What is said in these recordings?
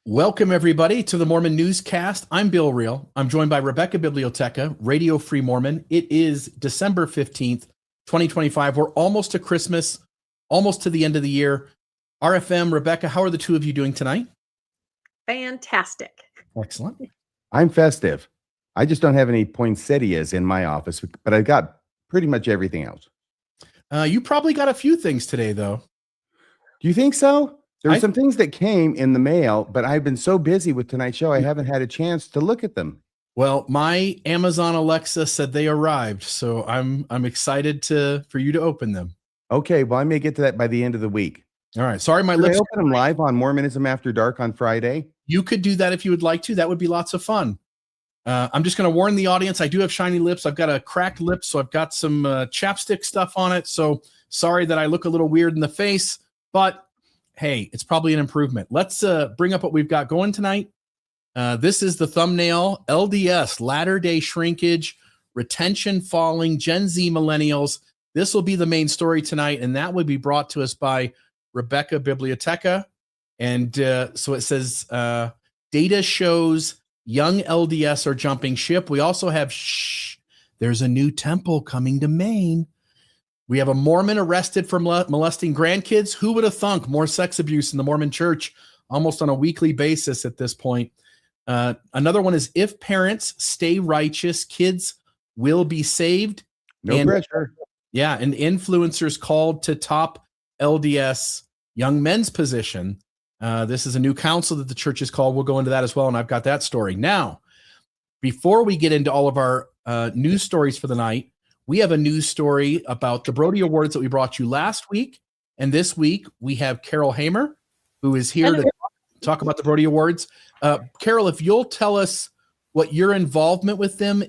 Welcome, everybody, to the Mormon Newscast. I'm Bill Reel. I'm joined by Rebecca Biblioteca, Radio Free Mormon. It is December 15th, 2025. We're almost to Christmas, almost to the end of the year. RFM, Rebecca, how are the two of you doing tonight? Fantastic. Excellent. I'm festive. I just don't have any poinsettias in my office, but I've got pretty much everything else. You probably got a few things today, though. Do you think so? There were some things that came in the mail, but I've been so busy with tonight's show, I haven't had a chance to look at them. Well, my Amazon Alexa said they arrived, so I'm excited for you to open them. Okay, well, I may get to that by the end of the week. All right. Sorry, my Did lips. I open them live on Mormonism After Dark on Friday? You could do that if you would like to. That would be lots of fun. I'm just going to warn the audience. I do have shiny lips. I've got a cracked lip, so I've got some chapstick stuff on it. So sorry that I look a little weird in the face, but hey, it's probably an improvement. Let's bring up what we've got going tonight. This is the thumbnail: LDS, latter-day shrinkage, retention falling, Gen Z millennials. This will be the main story tonight, and that would be brought to us by Rebecca Biblioteca. And so it says, data shows young LDS are jumping ship. We also have, there's a new temple coming to Maine. We have a Mormon arrested for molesting grandkids. Who would have thunk? More sex abuse in the Mormon church almost on a weekly basis at this point. Another one is, if parents stay righteous, kids will be saved. No pressure. Yeah, and influencers called to top LDS young men's position. This is a new council that the church is called. We'll go into that as well, and I've got that story. Now, before we get into all of our news stories for the night, we have a news story about the Brody Awards that we brought you last week. And this week, we have Carol Hamer, who is here to talk about the Brody Awards. Carol, if you'll tell us what your involvement with them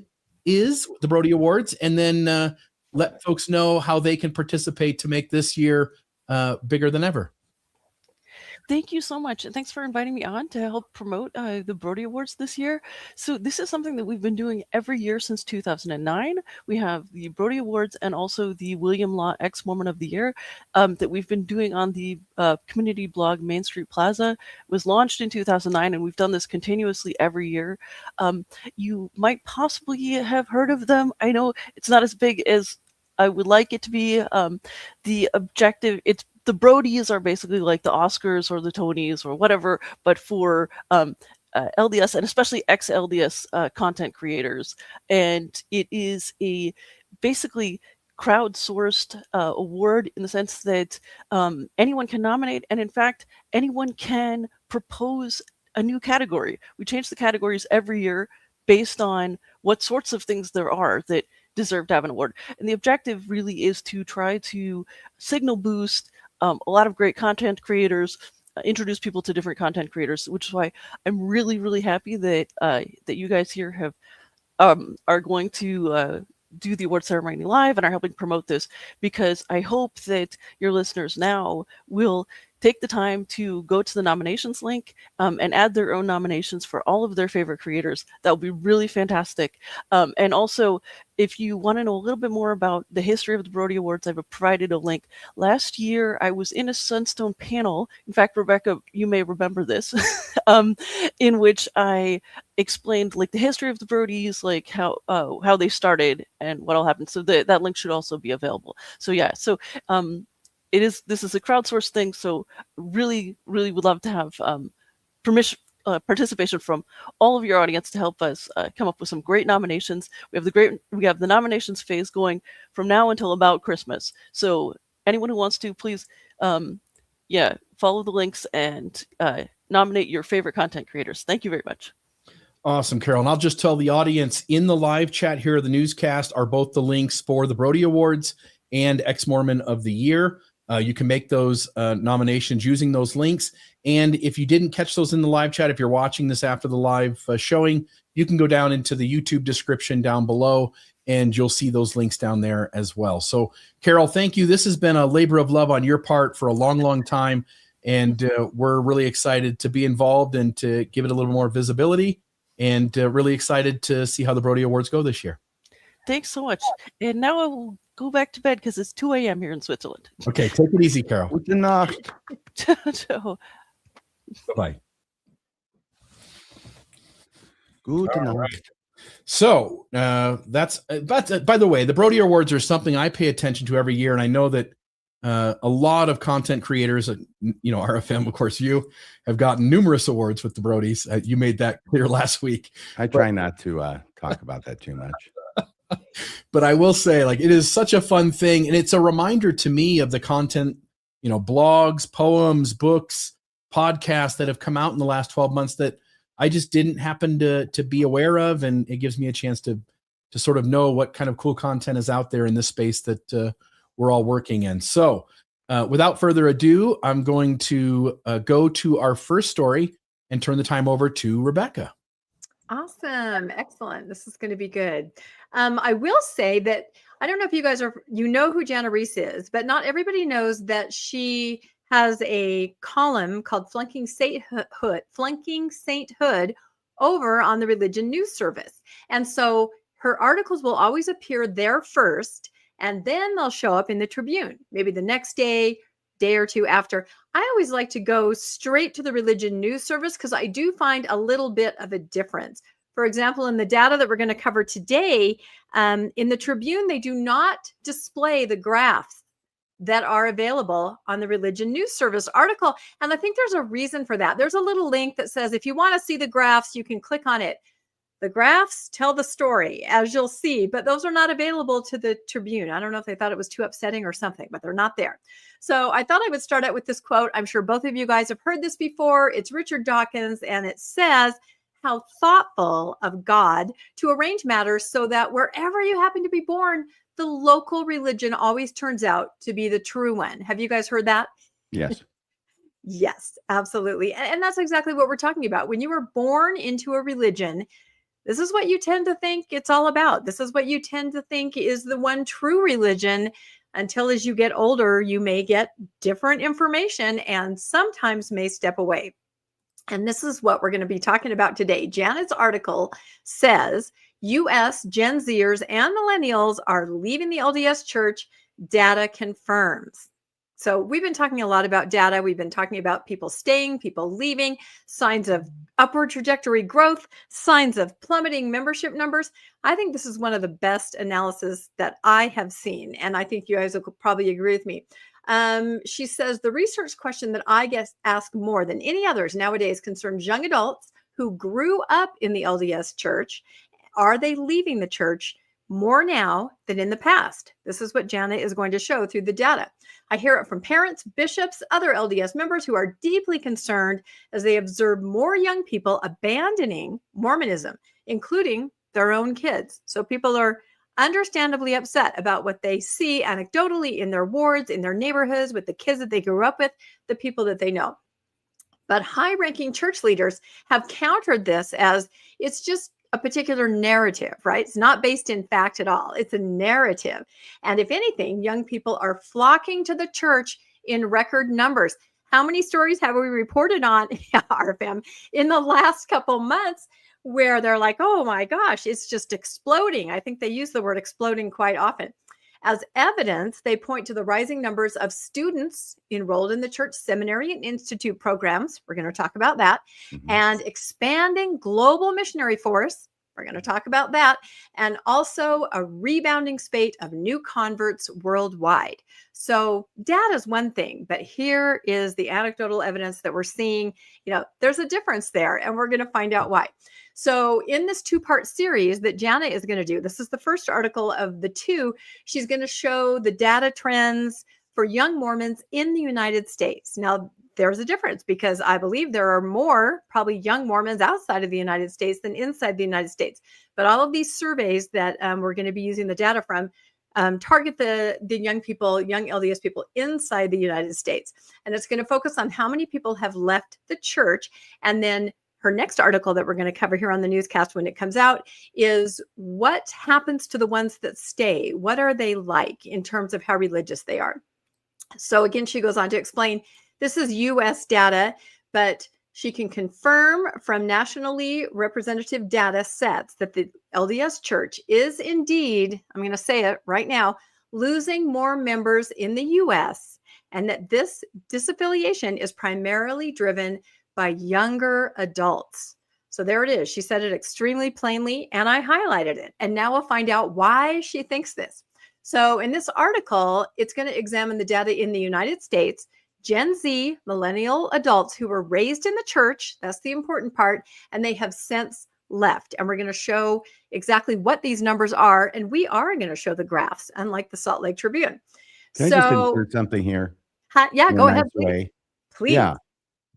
is, the Brody Awards, and then let folks know how they can participate to make this year bigger than ever. Thank you so much. And thanks for inviting me on to help promote the Brody Awards this year. So this is something that we've been doing every year since 2009. We have the Brody Awards and also the William Law Ex-Mormon of the Year that we've been doing on the community blog Main Street Plaza. It was launched in 2009, and we've done this continuously every year. You might possibly have heard of them. I know it's not as big as I would like it to be. The objective, the Brodies are basically like the Oscars or the Tonys or whatever, but for LDS and especially ex-LDS content creators. And it is a basically crowdsourced award in the sense that anyone can nominate, and in fact, anyone can propose a new category. We change the categories every year based on what sorts of things there are that deserve to have an award. And the objective really is to try to signal boost a lot of great content creators, introduce people to different content creators, which is why I'm really, really happy that that you guys here have are going to do the award ceremony live and are helping promote this, because I hope that your listeners now will take the time to go to the nominations link and add their own nominations for all of their favorite creators. That would be really fantastic. And also, if you want to know a little bit more about the history of the Brody Awards, I've provided a link. Last year, I was in a Sunstone panel. In fact, Rebecca, you may remember this, in which I explained like the history of the Brodies, like how they started and what all happened. So that link should also be available. So yeah, so this is a crowdsourced thing, so really, really would love to have participation from all of your audience to help us come up with some great nominations. We have the nominations phase going from now until about Christmas. So anyone who wants to, please, follow the links and nominate your favorite content creators. Thank you very much. Awesome, Carol. And I'll just tell the audience in the live chat here of the newscast are both the links for the Brody Awards and Ex-Mormon of the Year. You can make those nominations using those links. And if you didn't catch those in the live chat, if you're watching this after the live showing, you can go down into the YouTube description down below, and you'll see those links down there as well. So, Carol, thank you. This has been a labor of love on your part for a long, long time. And we're really excited to be involved and to give it a little more visibility, and really excited to see how the Brody Awards go this year. Thanks so much. And now I will go back to bed because it's 2 a.m. here in Switzerland. Okay, take it easy, Carol. Gute Nacht. So, Bye-bye. Gute All Nacht. right. So that's by the way, the Brody Awards are something I pay attention to every year, and I know that a lot of content creators, RFM, of course, you have gotten numerous awards with the Brodies. You made that clear last week. I try not to talk about that too much. But I will say, like, it is such a fun thing, and it's a reminder to me of the content, blogs, poems, books, podcasts that have come out in the last 12 months that I just didn't happen to be aware of, and it gives me a chance to sort of know what kind of cool content is out there in this space that we're all working in. So without further ado, I'm going to go to our first story and turn the time over to Rebecca. Awesome. Excellent. This is going to be good. I will say that I don't know if you guys know who Jana Riess is, but not everybody knows that she has a column called Flunking Sainthood over on the Religion News Service. And so her articles will always appear there first, and then they'll show up in the Tribune, maybe the next day or two after. I always like to go straight to the Religion News Service because I do find a little bit of a difference. For example, in the data that we're going to cover today, in the Tribune, they do not display the graphs that are available on the Religion News Service article. And I think there's a reason for that. There's a little link that says, if you want to see the graphs, you can click on it. The graphs tell the story, as you'll see, but those are not available to the Tribune. I don't know if they thought it was too upsetting or something, but they're not there. So I thought I would start out with this quote. I'm sure both of you guys have heard this before. It's Richard Dawkins, and it says, how thoughtful of God to arrange matters so that wherever you happen to be born, the local religion always turns out to be the true one. Have you guys heard that? Yes. Yes, absolutely. And that's exactly what we're talking about. When you were born into a religion, this is what you tend to think it's all about. This is what you tend to think is the one true religion, until as you get older, you may get different information and sometimes may step away. And this is what we're going to be talking about today. Janet's article says U.S. Gen Zers and Millennials are leaving the LDS Church. Data confirms. So we've been talking a lot about data. We've been talking about people staying, people leaving, signs of upward trajectory growth, signs of plummeting membership numbers. I think this is one of the best analysis that I have seen. And I think you guys will probably agree with me. She says the research question that I guess ask more than any others nowadays concerns young adults who grew up in the LDS Church. Are they leaving the church more now than in the past? This is what Jana is going to show through the data. I hear it from parents, bishops, other LDS members who are deeply concerned as they observe more young people abandoning Mormonism, including their own kids. So people are understandably upset about what they see anecdotally in their wards, in their neighborhoods, with the kids that they grew up with, the people that they know. But high-ranking church leaders have countered this as it's just a particular narrative, right? It's not based in fact at all. It's a narrative. And if anything, young people are flocking to the church in record numbers. How many stories have we reported on RFM in the last couple months where they're like, oh my gosh, it's just exploding? I think they use the word exploding quite often. As evidence, they point to the rising numbers of students enrolled in the church seminary and institute programs. We're going to talk about that. And expanding global missionary force. We're going to talk about that. And also a rebounding spate of new converts worldwide. So data is one thing, but here is the anecdotal evidence that we're seeing. There's a difference there, and we're going to find out why. So in this two-part series that Jana is going to do, this is the first article of the two. She's going to show the data trends for young Mormons in the United States. Now, there's a difference because I believe there are more probably young Mormons outside of the United States than inside the United States. But all of these surveys that we're going to be using the data from target the young people, young LDS people inside the United States. And it's going to focus on how many people have left the church. And then her next article that we're going to cover here on the newscast when it comes out is what happens to the ones that stay? What are they like in terms of how religious they are? So again, she goes on to explain this is U.S. data, but she can confirm from nationally representative data sets that the LDS Church is indeed, I'm going to say it right now, losing more members in the U.S. and that this disaffiliation is primarily driven by younger adults. So there it is. She said it extremely plainly, and I highlighted it. And now we'll find out why she thinks this. So in this article, it's going to examine the data in the United States, Gen Z, millennial adults who were raised in the church. That's the important part. And they have since left. And we're going to show exactly what these numbers are. And we are going to show the graphs, unlike the Salt Lake Tribune. Can I just insert something here? Yeah, in go a ahead, nice way? please. Yeah.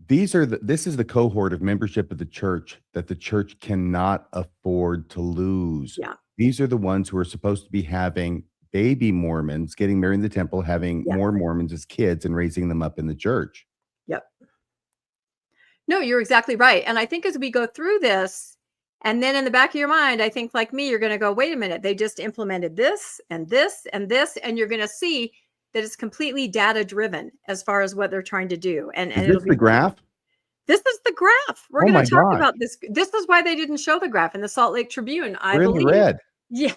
This is the cohort of membership of the church that the church cannot afford to lose. Yeah. These are the ones who are supposed to be having baby Mormons, getting married in the temple, having more Mormons as kids and raising them up in the church. Yep. No, you're exactly right. And I think as we go through this, and then in the back of your mind, I think like me, you're going to go, wait a minute, they just implemented this and this and this, and you're going to see that it's completely data driven as far as what they're trying to do. And Is this the graph? This is the graph. We're Oh going my to talk gosh. about this. This is why they didn't show the graph in the Salt Lake Tribune, I We're in believe. the red. Yeah,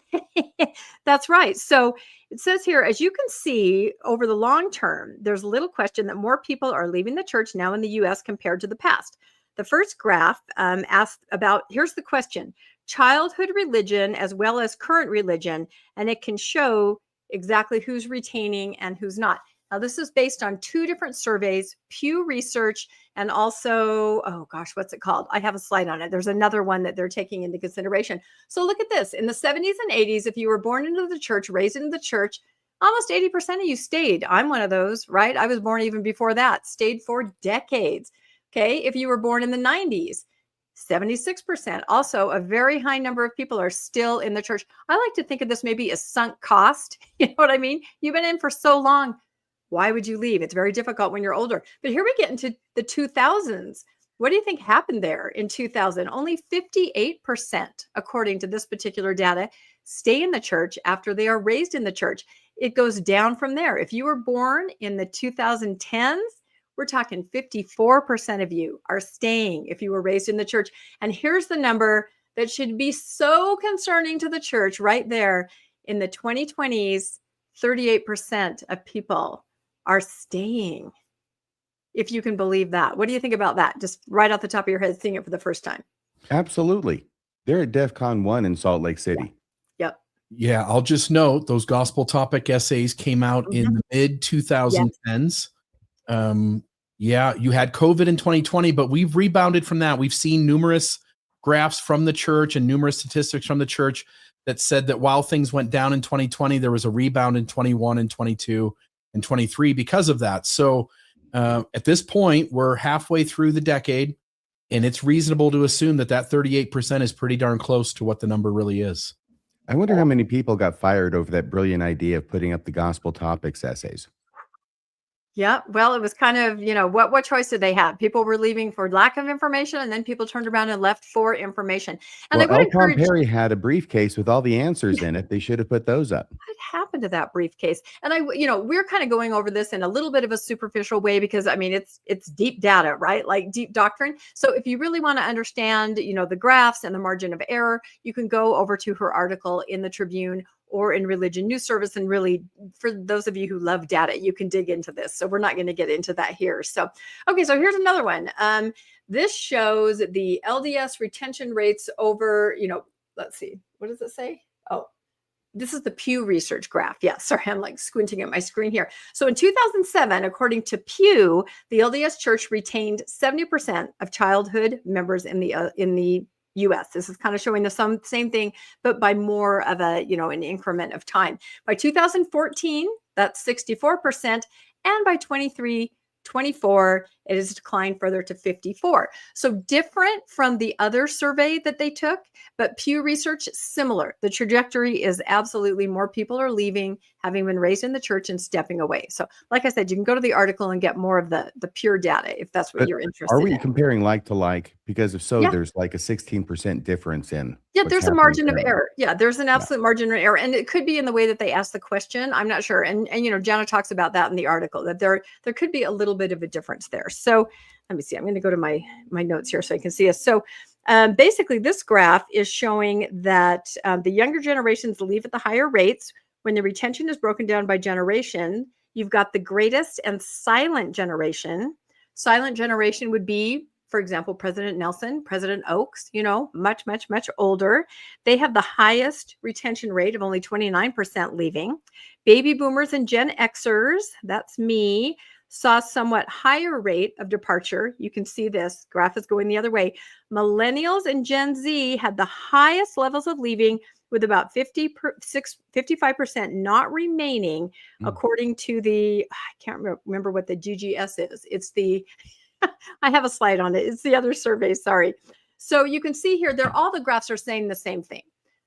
that's right. So it says here, as you can see, over the long term, there's little question that more people are leaving the church now in the U.S. compared to the past. The first graph asked about, here's the question, childhood religion as well as current religion, and it can show exactly who's retaining and who's not. Now, this is based on 2 different surveys, Pew Research, and also, oh gosh, what's it called? I have a slide on it. There's another one that they're taking into consideration. So look at this. In the 70s and 80s, if you were born into the church, raised into the church, almost 80% of you stayed. I'm one of those, right? I was born even before that, stayed for decades. Okay. If you were born in the 90s, 76%. Also, a very high number of people are still in the church. I like to think of this maybe as sunk cost. You know what I mean? You've been in for so long. Why would you leave? It's very difficult when you're older. But here we get into the 2000s. What do you think happened there in 2000? Only 58%, according to this particular data, stay in the church after they are raised in the church. It goes down from there. If you were born in the 2010s, we're talking 54% of you are staying if you were raised in the church. And here's the number that should be so concerning to the church right there. In the 2020s, 38% of people are staying, if you can believe that. What do you think about that? Just right off the top of your head, seeing it for the first time. Absolutely. They're at DEFCON 1 in Salt Lake City. Yep. Yeah, I'll just note those gospel topic essays came out in the mid 2010s. Yeah, you had COVID in 2020, but we've rebounded from that. We've seen numerous graphs from the church and numerous statistics from the church that said that while things went down in 2020, there was a rebound in 21 and 22 and 23 because of that. So at this point, we're halfway through the decade, and it's reasonable to assume that that 38% is pretty darn close to what the number really is. I wonder how many people got fired over that brilliant idea of putting up the gospel topics essays. Yeah, well, it was kind of, what choice did they have? People were leaving for lack of information, and then people turned around and left for information. And Well, I would L. Tom encourage, Perry had a briefcase with all the answers in it. They should have put those up. what happened to that briefcase? And we're kind of going over this in a little bit of a superficial way because I mean, it's deep data, right? Like deep doctrine. So if you really want to understand, the graphs and the margin of error, you can go over to her article in the Tribune or in Religion News Service. And really, for those of you who love data, you can dig into this. So we're not going to get into that here. So, okay, so here's another one. This shows the LDS retention rates over, let's see, what does it say? Oh, this is the Pew Research graph. Yeah, sorry, I'm like squinting at my screen here. So in 2007, according to Pew, the LDS Church retained 70% of childhood members in the U.S. This is kind of showing the same thing, but by more of a, an increment of time. By 2014, that's 64%. And by 24, it has declined further to 54. So different from the other survey that they took, but Pew Research, similar. The trajectory is absolutely more people are leaving, having been raised in the church and stepping away. So like I said, you can go to the article and get more of the pure data if that's what you're interested in. Are we comparing like to like? Because if so, there's like a 16% difference in. Yeah, there's a margin of error. Yeah, there's an absolute margin of error. And it could be in the way that they ask the question. I'm not sure. And Jana talks about that in the article, that there could be a little bit of a difference there. So let me see. I'm going to go to my notes here so I can see us. So basically, this graph is showing that the younger generations leave at the higher rates. When the retention is broken down by generation, you've got the greatest and silent generation. Silent generation would be for example, President Nelson, President Oaks, much, much, much older. They have the highest retention rate of only 29% leaving. Baby boomers and Gen Xers, that's me, saw somewhat higher rate of departure. You can see this graph is going the other way. Millennials and Gen Z had the highest levels of leaving, with about 55% not remaining, according to I can't remember what the GGS is. It's the, I have a slide on it. It's the other survey, sorry. So you can see here, all the graphs are saying the same thing.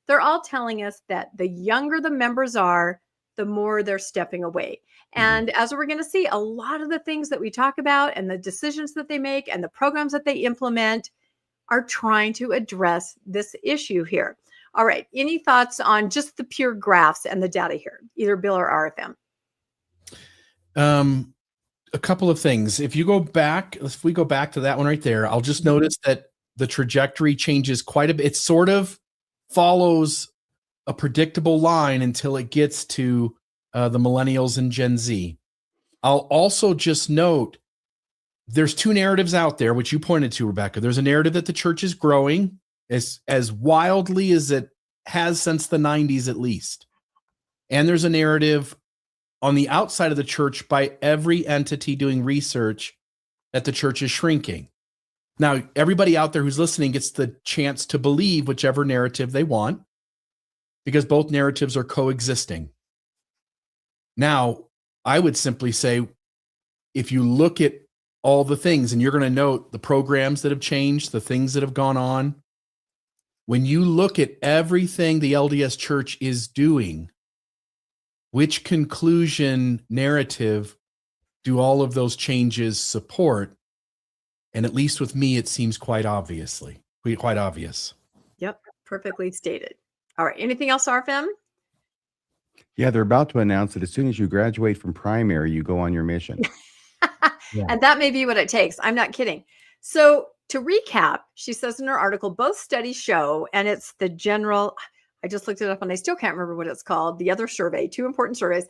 They're all telling us that the younger the members are, the more they're stepping away. And as we're going to see, a lot of the things that we talk about and the decisions that they make and the programs that they implement are trying to address this issue here. All right. Any thoughts on just the pure graphs and the data here, either Bill or RFM? A couple of things. If we go back to that one right there, I'll just notice that the trajectory changes quite a bit. It sort of follows a predictable line until it gets to the millennials and Gen Z. I'll also just note there's two narratives out there, which you pointed to, Rebecca. There's a narrative that the church is growing as wildly as it has since the 90s at least. And there's a narrative on the outside of the church by every entity doing research that the church is shrinking. Now, everybody out there who's listening gets the chance to believe whichever narrative they want, because both narratives are coexisting. Now, I would simply say, if you look at all the things, and you're going to note the programs that have changed, the things that have gone on, when you look at everything the LDS Church is doing, which conclusion narrative do all of those changes support? And at least with me, it seems quite obvious. Yep, perfectly stated. All right, anything else, RFM? Yeah, they're about to announce that as soon as you graduate from primary, you go on your mission. Yeah. And that may be what it takes. I'm not kidding. So to recap, she says in her article, both studies show, and it's the general, I just looked it up and I still can't remember what it's called, the other survey, two important surveys.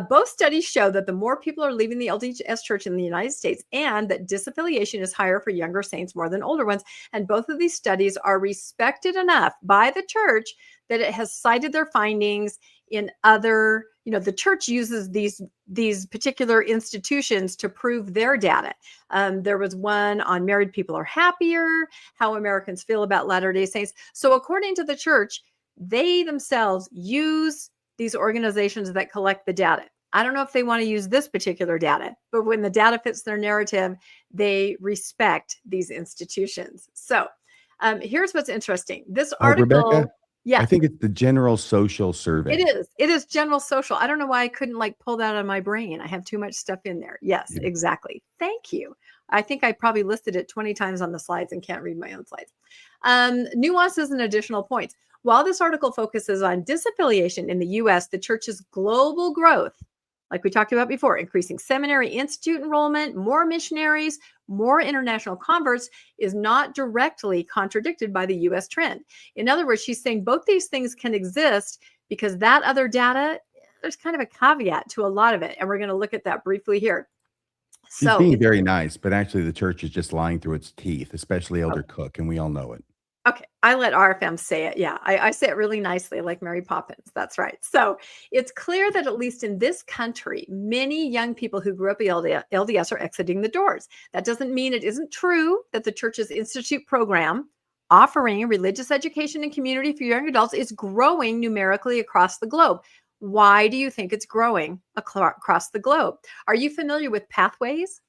Both studies show that the more people are leaving the LDS Church in the United States, and that disaffiliation is higher for younger saints more than older ones. And both of these studies are respected enough by the church that it has cited their findings in other, the church uses these particular institutions to prove their data. There was one on married people are happier, how Americans feel about Latter-day Saints. So according to the church, they themselves use these organizations that collect the data. I don't know if they want to use this particular data, but when the data fits their narrative, they respect these institutions. So here's what's interesting. This article, Rebecca, yeah, I think it's the General Social Survey. it is general social. I don't know why I couldn't pull that out of my brain. I have too much stuff in there. Yes, exactly. Thank you. I think I probably listed it 20 times on the slides and can't read my own slides. Nuances and additional points. While this article focuses on disaffiliation in the U.S., the church's global growth, like we talked about before, increasing seminary institute enrollment, more missionaries, more international converts, is not directly contradicted by the U.S. trend. In other words, she's saying both these things can exist because that other data, there's kind of a caveat to a lot of it. And we're going to look at that briefly here. She's So being very nice, but actually the church is just lying through its teeth, especially Elder Cook, and we all know it. okay, I let RFM say it. Yeah, I say it really nicely, like Mary Poppins. That's right. So it's clear that at least in this country, many young people who grew up in LDS are exiting the doors. That doesn't mean it isn't true that the church's Institute program offering religious education and community for young adults is growing numerically across the globe. Why do you think it's growing across the globe? Are you familiar with Pathways?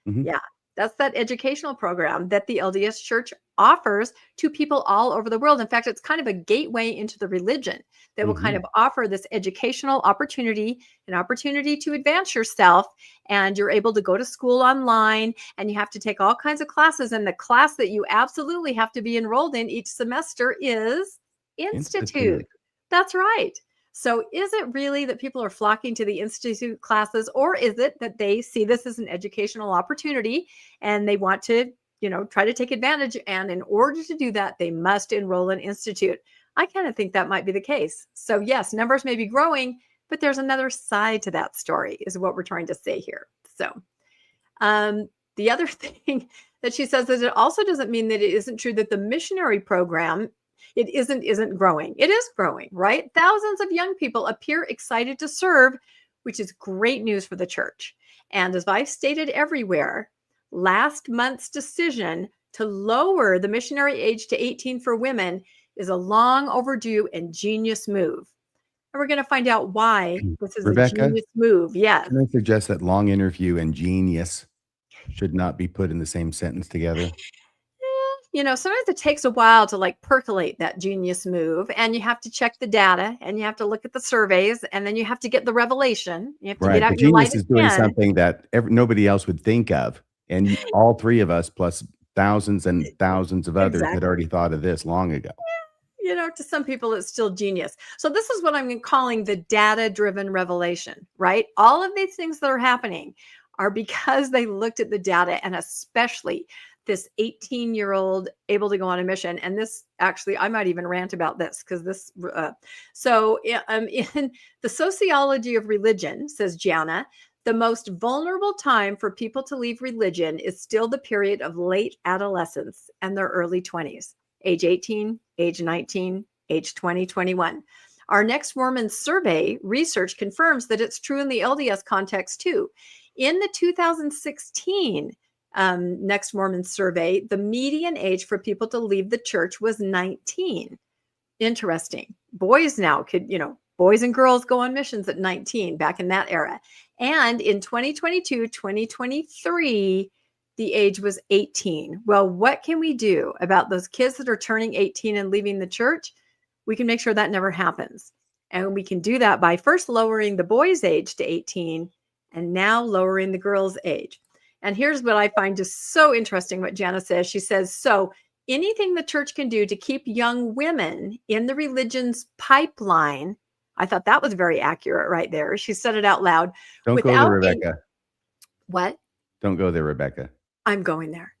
Mhm. Yeah, that's that educational program that the LDS Church offers to people all over the world. In fact, it's kind of a gateway into the religion that will kind of offer this educational opportunity, an opportunity to advance yourself. And you're able to go to school online, and you have to take all kinds of classes. And the class that you absolutely have to be enrolled in each semester is Institute. That's right. So is it really that people are flocking to the Institute classes, or is it that they see this as an educational opportunity and they want to, try to take advantage? And in order to do that, they must enroll in Institute. I kind of think that might be the case. So yes, numbers may be growing, but there's another side to that story is what we're trying to say here. So the other thing that she says that it also doesn't mean that it isn't true that the missionary program, it isn't growing. It is growing, right? Thousands of young people appear excited to serve, which is great news for the church. And as I've stated everywhere, last month's decision to lower the missionary age to 18 for women is a long overdue and genius move. And we're going to find out why this is Rebecca, a genius move. Yes. can I suggest that long interview and genius should not be put in the same sentence together? You know, sometimes it takes a while to like percolate that genius move, and you have to check the data, and you have to look at the surveys, and then you have to get the revelation. You have to Right. get out But your genius light is doing pen. something that nobody else would think of. And all three of us, plus thousands and thousands of others, had already thought of this long ago. You know, to some people, it's still genius. So this is what I'm calling the data-driven revelation, right? All of these things that are happening are because they looked at the data, and especially this 18-year-old able to go on a mission. And this actually, I might even rant about this because this, in the sociology of religion, says Jana, the most vulnerable time for people to leave religion is still the period of late adolescence and their early 20s, age 18, age 19, age 20, 21. Our Next Mormon survey research confirms that it's true in the LDS context too. In the 2016 Next Mormon survey, the median age for people to leave the church was 19. Interesting. Boys now could, boys and girls go on missions at 19 back in that era. And in 2022, 2023, the age was 18. Well, what can we do about those kids that are turning 18 and leaving the church? We can make sure that never happens. And we can do that by first lowering the boys' age to 18 and now lowering the girls' age. And here's what I find just so interesting what Jana says. She says, so anything the church can do to keep young women in the religion's pipeline, I thought that was very accurate right there. She said it out loud. Don't go there, Rebecca. What? Don't go there, Rebecca. I'm going there.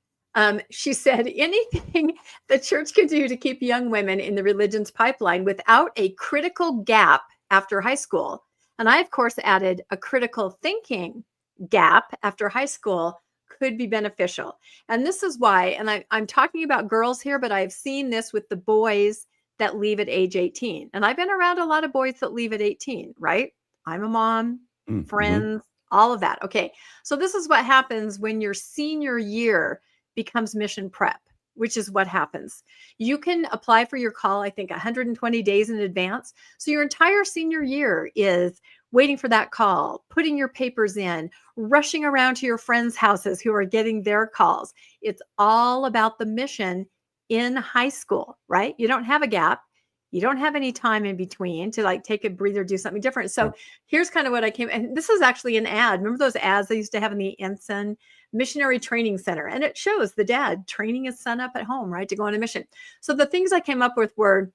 She said anything the church can do to keep young women in the religion's pipeline without a critical gap after high school. And I, of course, added a critical thinking gap after high school could be beneficial. And this is why, and I'm talking about girls here, but I've seen this with the boys that leave at age 18. And I've been around a lot of boys that leave at 18, right? I'm a mom, friends, all of that. Okay. So this is what happens when your senior year becomes mission prep, which is what happens. You can apply for your call, I think 120 days in advance. So your entire senior year is waiting for that call, putting your papers in, rushing around to your friends' houses who are getting their calls. It's all about the mission in high school, right? You don't have a gap. You don't have any time in between to like take a breather, do something different. So here's kind of what I came, and this is actually an ad. Remember those ads they used to have in the Ensign Missionary Training Center? And it shows the dad training his son up at home, right, to go on a mission. So the things I came up with were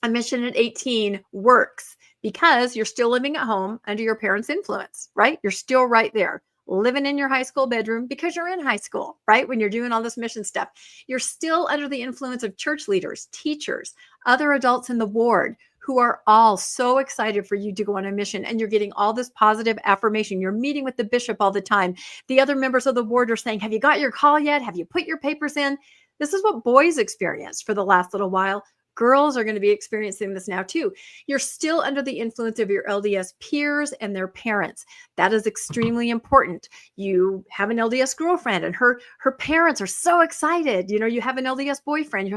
a mission at 18 works because you're still living at home under your parents' influence, right? You're still right there, living in your high school bedroom because you're in high school, right? When you're doing all this mission stuff, you're still under the influence of church leaders, teachers, other adults in the ward who are all so excited for you to go on a mission. And you're getting all this positive affirmation. You're meeting with the bishop all the time. The other members of the ward are saying, have you got your call yet? Have you put your papers in? This is what boys experienced for the last little while. Girls are going to be experiencing this now too. You're still under the influence of your LDS peers and their parents. That is extremely important. You have an LDS girlfriend and her parents are so excited. You have an LDS boyfriend,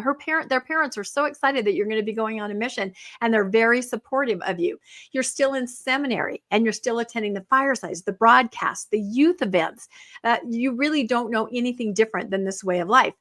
their parents are so excited that you're going to be going on a mission and they're very supportive of you. You're still in seminary and you're still attending the firesides, the broadcasts, the youth events. You really don't know anything different than this way of life.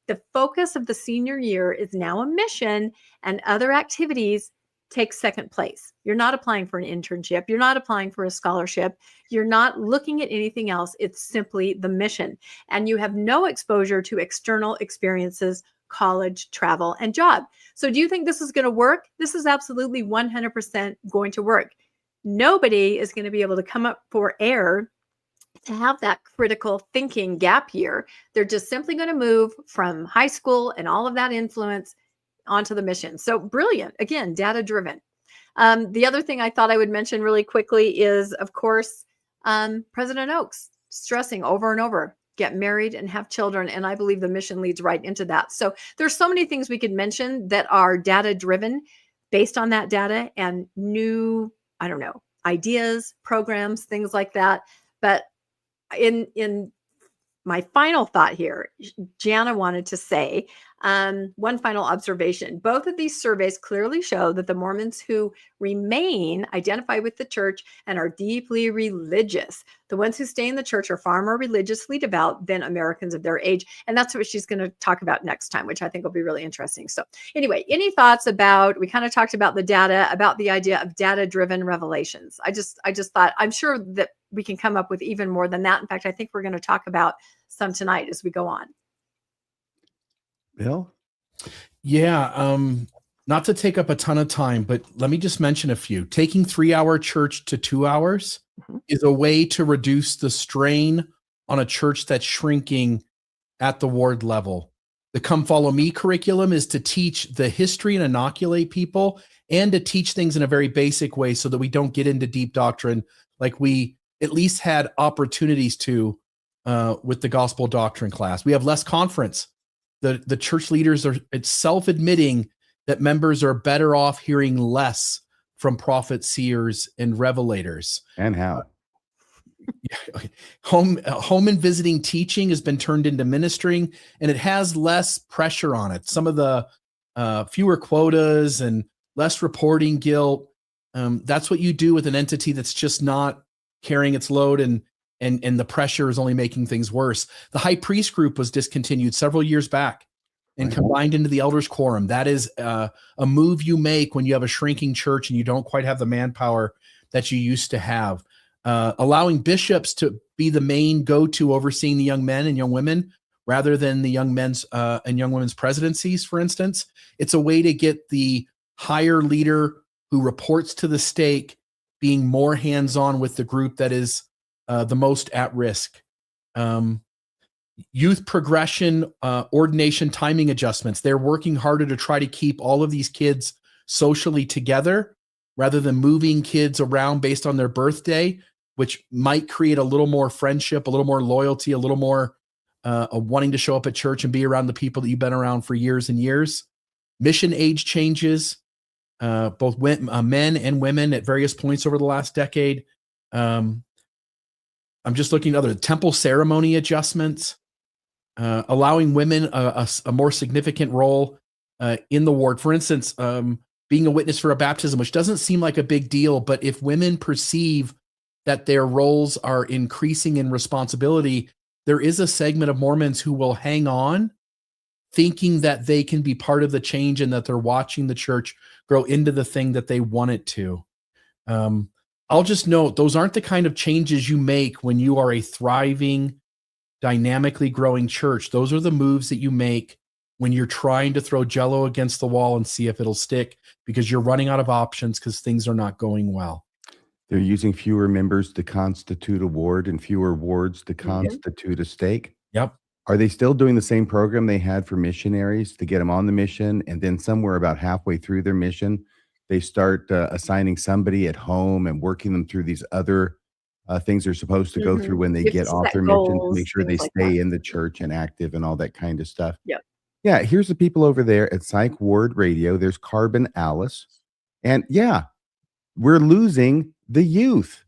The focus of the senior year is now a mission, and other activities take second place. You're not applying for an internship. You're not applying for a scholarship. You're not looking at anything else. It's simply the mission. And you have no exposure to external experiences, college, travel, and job. So do you think this is going to work? This is absolutely 100% going to work. Nobody is going to be able to come up for air to have that critical thinking gap year. They're just simply going to move from high school and all of that influence onto the mission. So brilliant. Again, data driven. The other thing I thought I would mention really quickly is, of course, President Oaks stressing over and over, get married, and have children. And I believe the mission leads right into that. So there's so many things we could mention that are data driven based on that data and new, I don't know, ideas, programs, things like that. But in my final thought here, Jana wanted to say one final observation. Both of these surveys clearly show that the Mormons who remain identify with the church and are deeply religious. The ones who stay in the church are far more religiously devout than Americans of their age. And that's what she's going to talk about next time, which I think will be really interesting. So anyway, any thoughts about, we kind of talked about the data, about the idea of data-driven revelations. I just thought, I'm sure that we can come up with even more than that. In fact, I think we're going to talk about some tonight as we go on. Bill? Yeah. Not to take up a ton of time, but let me just mention a few. Taking 3-hour church to 2 hours is a way to reduce the strain on a church that's shrinking at the ward level. The Come Follow Me curriculum is to teach the history and inoculate people, and to teach things in a very basic way so that we don't get into deep doctrine like we at least had opportunities to with the gospel doctrine class. We have less conference. The church leaders are self-admitting that members are better off hearing less from prophets, seers, and revelators. And how? Home and visiting teaching has been turned into ministering, and it has less pressure on it. Some of the fewer quotas and less reporting guilt. That's what you do with an entity that's just not carrying its load, and the pressure is only making things worse. The high priest group was discontinued several years back and combined into the elders quorum. That is a move you make when you have a shrinking church and you don't quite have the manpower that you used to have. Allowing bishops to be the main go-to overseeing the young men and young women rather than the young men's and young women's presidencies, for instance. It's a way to get the higher leader who reports to the stake being more hands-on with the group that is the most at risk. Youth progression, ordination timing adjustments. They're working harder to try to keep all of these kids socially together rather than moving kids around based on their birthday, which might create a little more friendship, a little more loyalty, a little more wanting to show up at church and be around the people that you've been around for years and years. Mission age changes, both men and women at various points over the last decade. I'm just looking at other temple ceremony adjustments, allowing women a more significant role in the ward. For instance, being a witness for a baptism, which doesn't seem like a big deal, but if women perceive that their roles are increasing in responsibility, there is a segment of Mormons who will hang on, thinking that they can be part of the change and that they're watching the church grow into the thing that they want it to. I'll just note, those aren't the kind of changes you make when you are a thriving, dynamically growing church. Those are the moves that you make when you're trying to throw Jell-O against the wall and see if it'll stick, because you're running out of options because things are not going well. They're using fewer members to constitute a ward and fewer wards to constitute a stake. Yep. Are they still doing the same program they had for missionaries to get them on the mission? And then somewhere about halfway through their mission, they start assigning somebody at home and working them through these other things they're supposed to go through when they get off their mission to make sure they stay in the church and active and all that kind of stuff. Yep. Yeah, here's the people over there at Psych Ward Radio. There's Carbon Alice. And yeah, we're losing the youth.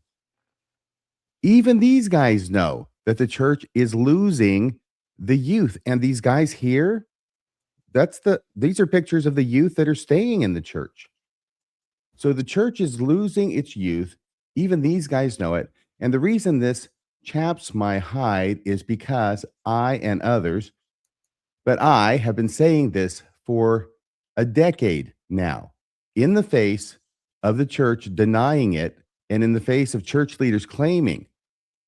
Even these guys know that the church is losing the youth. And these guys here, these are pictures of the youth that are staying in the church. So the church is losing its youth. Even these guys know it. And the reason this chaps my hide is because I and others, but I have been saying this for a decade now, in the face of the church denying it, and in the face of church leaders claiming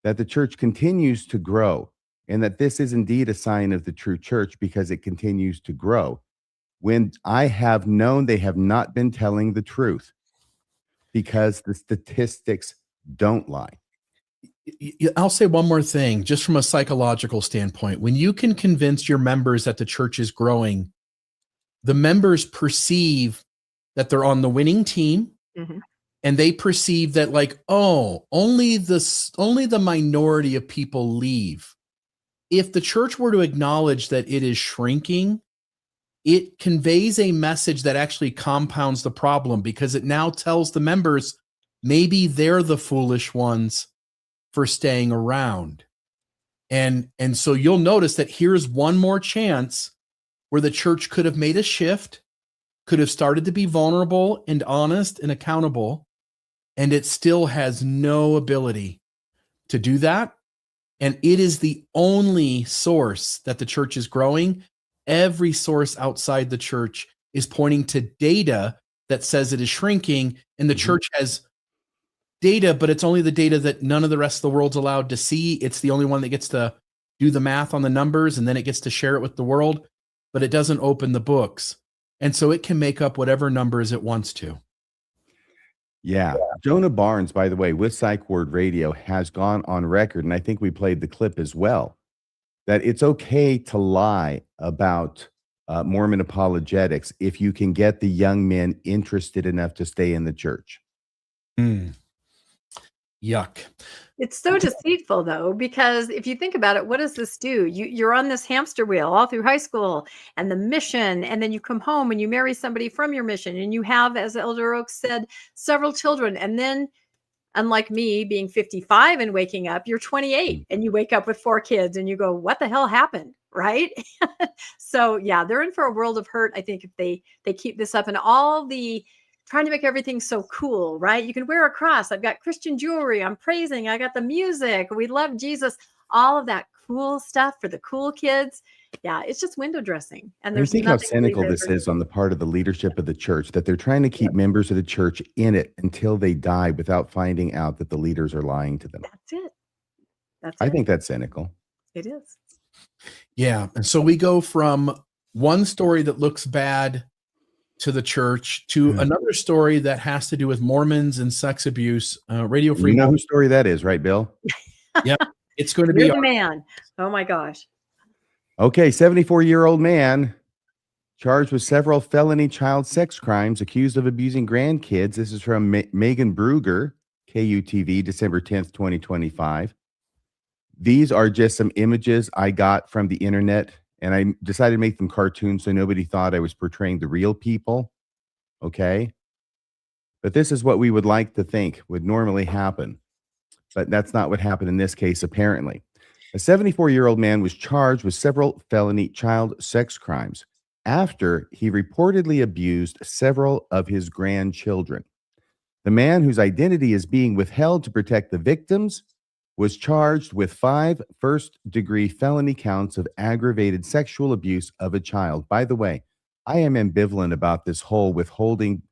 that the church continues to grow, and that this is indeed a sign of the true church because it continues to grow, when I have known they have not been telling the truth, because the statistics don't lie. I'll say one more thing, just from a psychological standpoint. When you can convince your members that the church is growing, the members perceive that they're on the winning team, and they perceive that, like, oh, only the minority of people leave. if the church were to acknowledge that it is shrinking, it conveys a message that actually compounds the problem, because it now tells the members maybe they're the foolish ones for staying around. And so you'll notice that here's one more chance where the church could have made a shift, could have started to be vulnerable and honest and accountable, and it still has no ability to do that. And it is the only source that the church is growing. Every source outside the church is pointing to data that says it is shrinking, and the church has data, but it's only the data that none of the rest of the world's allowed to see. It's the only one that gets to do the math on the numbers, and then it gets to share it with the world, but it doesn't open the books. And so it can make up whatever numbers it wants to. Yeah. Jonah Barnes, by the way, with Psych Word Radio, has gone on record, and I think we played the clip as well, that it's okay to lie about Mormon apologetics if you can get the young men interested enough to stay in the church. Yuck. It's so deceitful, though, because if you think about it, what does this do? You're on this hamster wheel all through high school and the mission, and then you come home and you marry somebody from your mission, and you have, as Elder Oaks said, several children. And then, unlike me being 55 and waking up, you're 28 and you wake up with 4 kids and you go, what the hell happened? Right? So yeah, they're in for a world of hurt, I think, if they keep this up, and all the trying to make everything so cool, right? You can wear a cross. I've got Christian jewelry. I'm praising. I got the music. We love Jesus. All of that cool stuff for the cool kids. Yeah, it's just window dressing. And I there's think how nothing really cynical this is on the part of the leadership of the church, that they're trying to keep members of the church in it until they die without finding out that the leaders are lying to them. That's it. I think that's cynical. It is. Yeah. And so we go from one story that looks bad to the church to another story that has to do with Mormons and sex abuse. Radio Free. You know whose story that is, right, Bill? Yep. It's going to You're be the man. Oh my gosh. Okay, 74-year-old man charged with several felony child sex crimes, accused of abusing grandkids. This is from Megan Bruger, KUTV, December 10th, 2025. These are just some images I got from the internet, and I decided to make them cartoons so nobody thought I was portraying the real people. Okay? But this is what we would like to think would normally happen. But that's not what happened in this case, apparently. A 74-year-old man was charged with several felony child sex crimes after he reportedly abused several of his grandchildren. The man, whose identity is being withheld to protect the victims, was charged with 5 first-degree felony counts of aggravated sexual abuse of a child. By the way, I am ambivalent about this whole withholding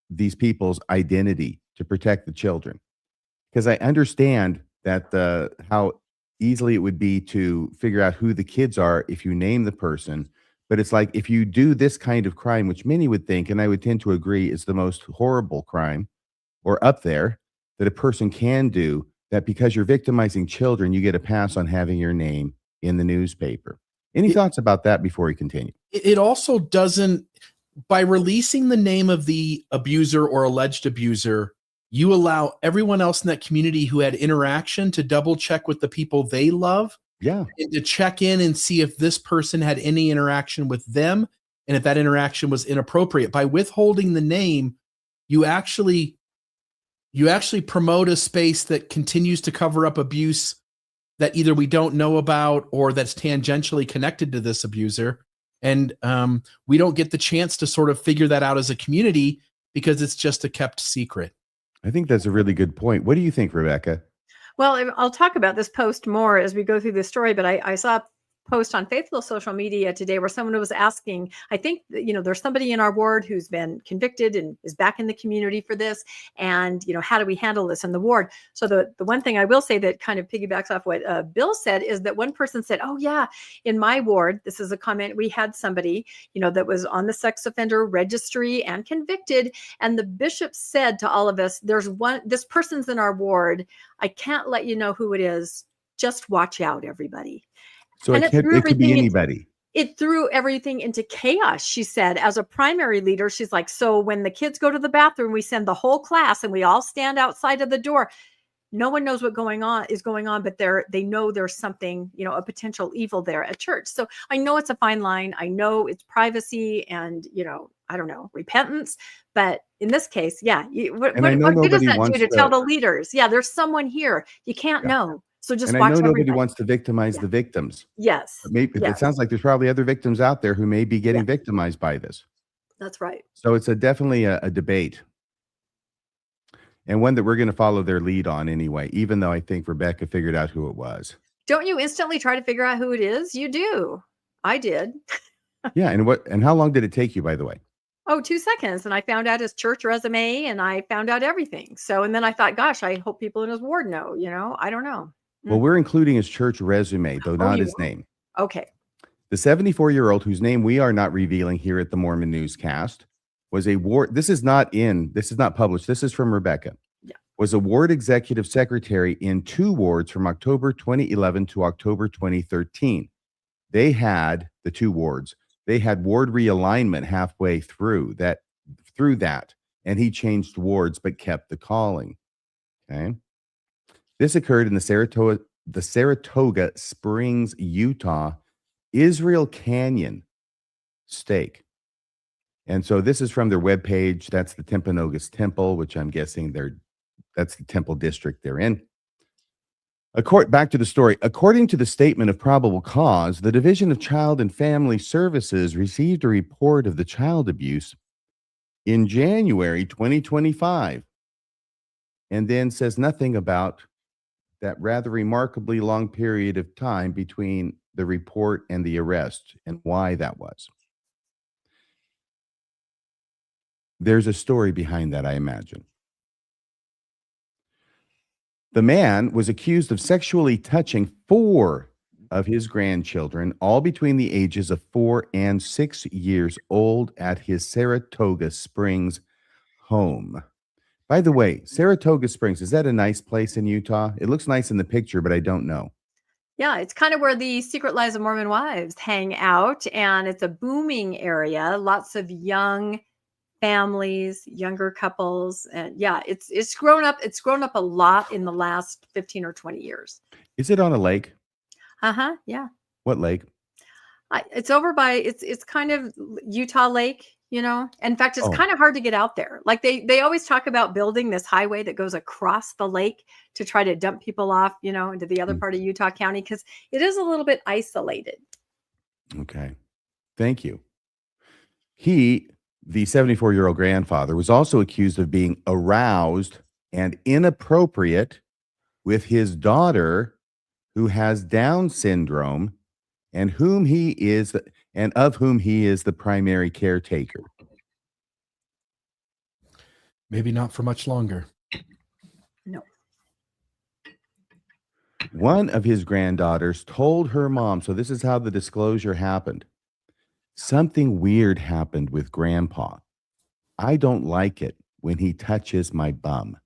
these people's identity to protect the children, because I understand that how easily it would be to figure out who the kids are if you name the person. But it's like, if you do this kind of crime, which many would think, and I would tend to agree, is the most horrible crime or up there that a person can do, that because you're victimizing children, you get a pass on having your name in the newspaper. Any thoughts about that before we continue? It also doesn't, by releasing the name of the abuser or alleged abuser, you allow everyone else in that community who had interaction to double check with the people they love. Yeah. And to check in and see if this person had any interaction with them, and if that interaction was inappropriate. By withholding the name, you actually promote a space that continues to cover up abuse that either we don't know about or that's tangentially connected to this abuser. And we don't get the chance to sort of figure that out as a community because it's just a kept secret. I think that's a really good point. What do you think, Rebecca? Well, I'll talk about this post more as we go through this story, but I saw a post on Faithful social media today where someone was asking, I think, there's somebody in our ward who's been convicted and is back in the community for this. And, how do we handle this in the ward? So the one thing I will say that kind of piggybacks off what Bill said is that one person said, oh yeah, in my ward, this is a comment, we had somebody, that was on the sex offender registry and convicted. And the bishop said to all of us, this person's in our ward. I can't let you know who it is. Just watch out, everybody. So it could be anybody. It threw everything into chaos. She said, as a primary leader, she's like, so when the kids go to the bathroom, we send the whole class and we all stand outside of the door. No one knows what is going on, but they know there's something, a potential evil there at church. So I know it's a fine line. I know it's privacy and, I don't know, repentance. But in this case, yeah. What And I know good does nobody that do wants to tell to, the leaders? Yeah, there's someone here. You can't yeah. know. So just And I watch know nobody everybody. wants to victimize Yeah. the victims. Yes. But maybe it Yes. sounds like there's probably other victims out there who may be getting victimized by this. That's right. So it's definitely a debate, and one that we're going to follow their lead on anyway, even though I think Rebecca figured out who it was. Don't you instantly try to figure out who it is? You do. I did. Yeah. And how long did it take you, by the way? Oh, 2 seconds. And I found out his church resume and I found out everything. So, and then I thought, gosh, I hope people in his ward know, I don't know. Well, we're including his church resume, though not you his name. Okay. The 74-year-old, whose name we are not revealing here at the Mormon Newscast, was a ward. This is not published. This is from Rebecca. Yeah. Was a ward executive secretary in 2 wards from October 2011 to October 2013. They had the 2 wards. They had ward realignment halfway through that, and he changed wards but kept the calling. Okay. This occurred in the Saratoga Springs, Utah, Israel Canyon stake. And so this is from their webpage. That's the Timpanogos Temple, which I'm guessing that's the temple district they're in. Back to the story. According to the statement of probable cause, the Division of Child and Family Services received a report of the child abuse in January 2025, and then says nothing about that rather remarkably long period of time between the report and the arrest and why that was. There's a story behind that, I imagine. The man was accused of sexually touching 4 of his grandchildren, all between the ages of 4 and 6 years old, at his Saratoga Springs home. By the way, Saratoga Springs, is that a nice place in Utah? It looks nice in the picture, but I don't know. Yeah, it's kind of where the Secret Lives of Mormon Wives hang out, and it's a booming area. Lots of young families, younger couples, and yeah, it's grown up. It's grown up a lot in the last 15 or 20 years. Is it on a lake? Yeah. What lake? It's over by it's kind of Utah Lake. In fact, it's kind of hard to get out there. Like they always talk about building this highway that goes across the lake to try to dump people off, into the other part of Utah County, because it is a little bit isolated. Okay. Thank you. The 74-year-old grandfather, was also accused of being aroused and inappropriate with his daughter, who has Down syndrome, and of whom he is the primary caretaker. Maybe not for much longer. No. One of his granddaughters told her mom, so this is how the disclosure happened. Something weird happened with Grandpa. I don't like it when he touches my bum.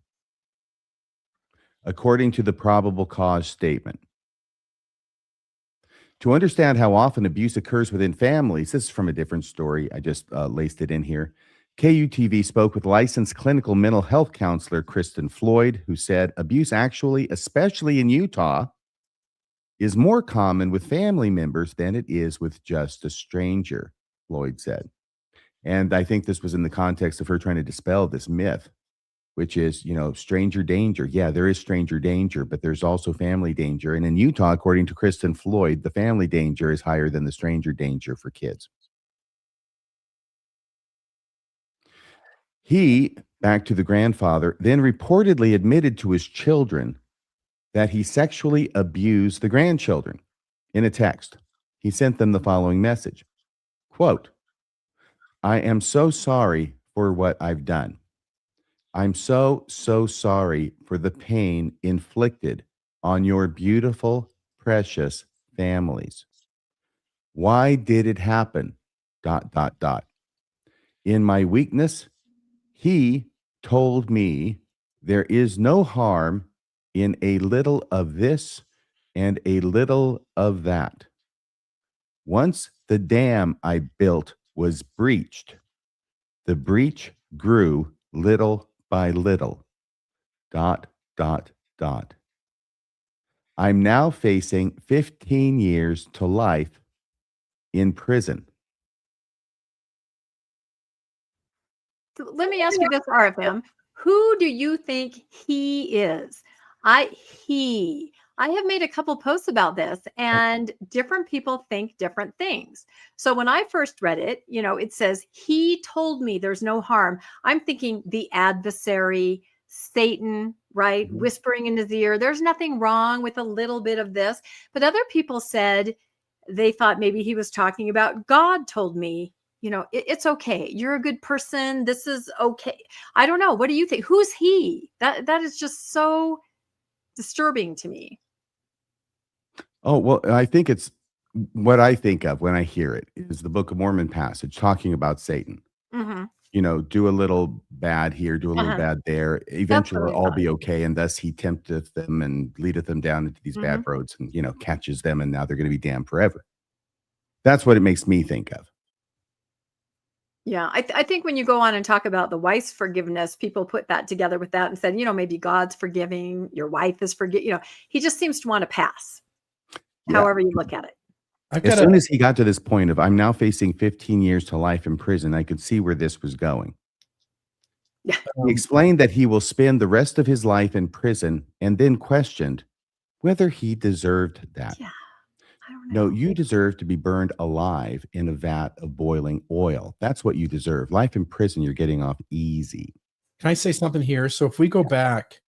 According to the probable cause statement. To understand how often abuse occurs within families, this is from a different story. I just laced it in here. KUTV spoke with licensed clinical mental health counselor Kristen Floyd, who said abuse actually, especially in Utah, is more common with family members than it is with just a stranger, Floyd said. And I think this was in the context of her trying to dispel this myth, which is, stranger danger. Yeah, there is stranger danger, but there's also family danger. And in Utah, according to Kristen Floyd, the family danger is higher than the stranger danger for kids. He, back to the grandfather, then reportedly admitted to his children that he sexually abused the grandchildren. In a text, he sent them the following message, quote, I am so sorry for what I've done. I'm so sorry for the pain inflicted on your beautiful, precious families. Why did it happen? ... In my weakness, he told me there is no harm in a little of this and a little of that. Once the dam I built was breached, the breach grew little by little. ... I'm now facing 15 years to life in prison. Let me ask you this, RFM. Who do you think he is? I have made a couple posts about this, and different people think different things. So when I first read it, it says, he told me there's no harm. I'm thinking the adversary, Satan, right? Mhm. Whispering in his ear. There's nothing wrong with a little bit of this. But other people said they thought maybe he was talking about God told me, it's okay. You're a good person. This is okay. I don't know. What do you think? Who's he? That is just so disturbing to me. Oh, well, I think it's what I think of when I hear it is the Book of Mormon passage talking about Satan. Mm-hmm. Do a little bad here, do a little bad there. Eventually, what I all thought. be okay. And thus he tempteth them and leadeth them down into these bad roads and, catches them. And now they're going to be damned forever. That's what it makes me think of. Yeah, I think when you go on and talk about the wife's forgiveness, people put that together with that and said, maybe God's forgiving, your wife is he just seems to want to pass, however you look at it. As soon as he got to this point of, I'm now facing 15 years to life in prison, I could see where this was going. Yeah. He explained that he will spend the rest of his life in prison and then questioned whether he deserved that. Yeah. I don't know. No, you deserve to be burned alive in a vat of boiling oil. That's what you deserve. Life in prison, you're getting off easy. Can I say something here? So if we go back,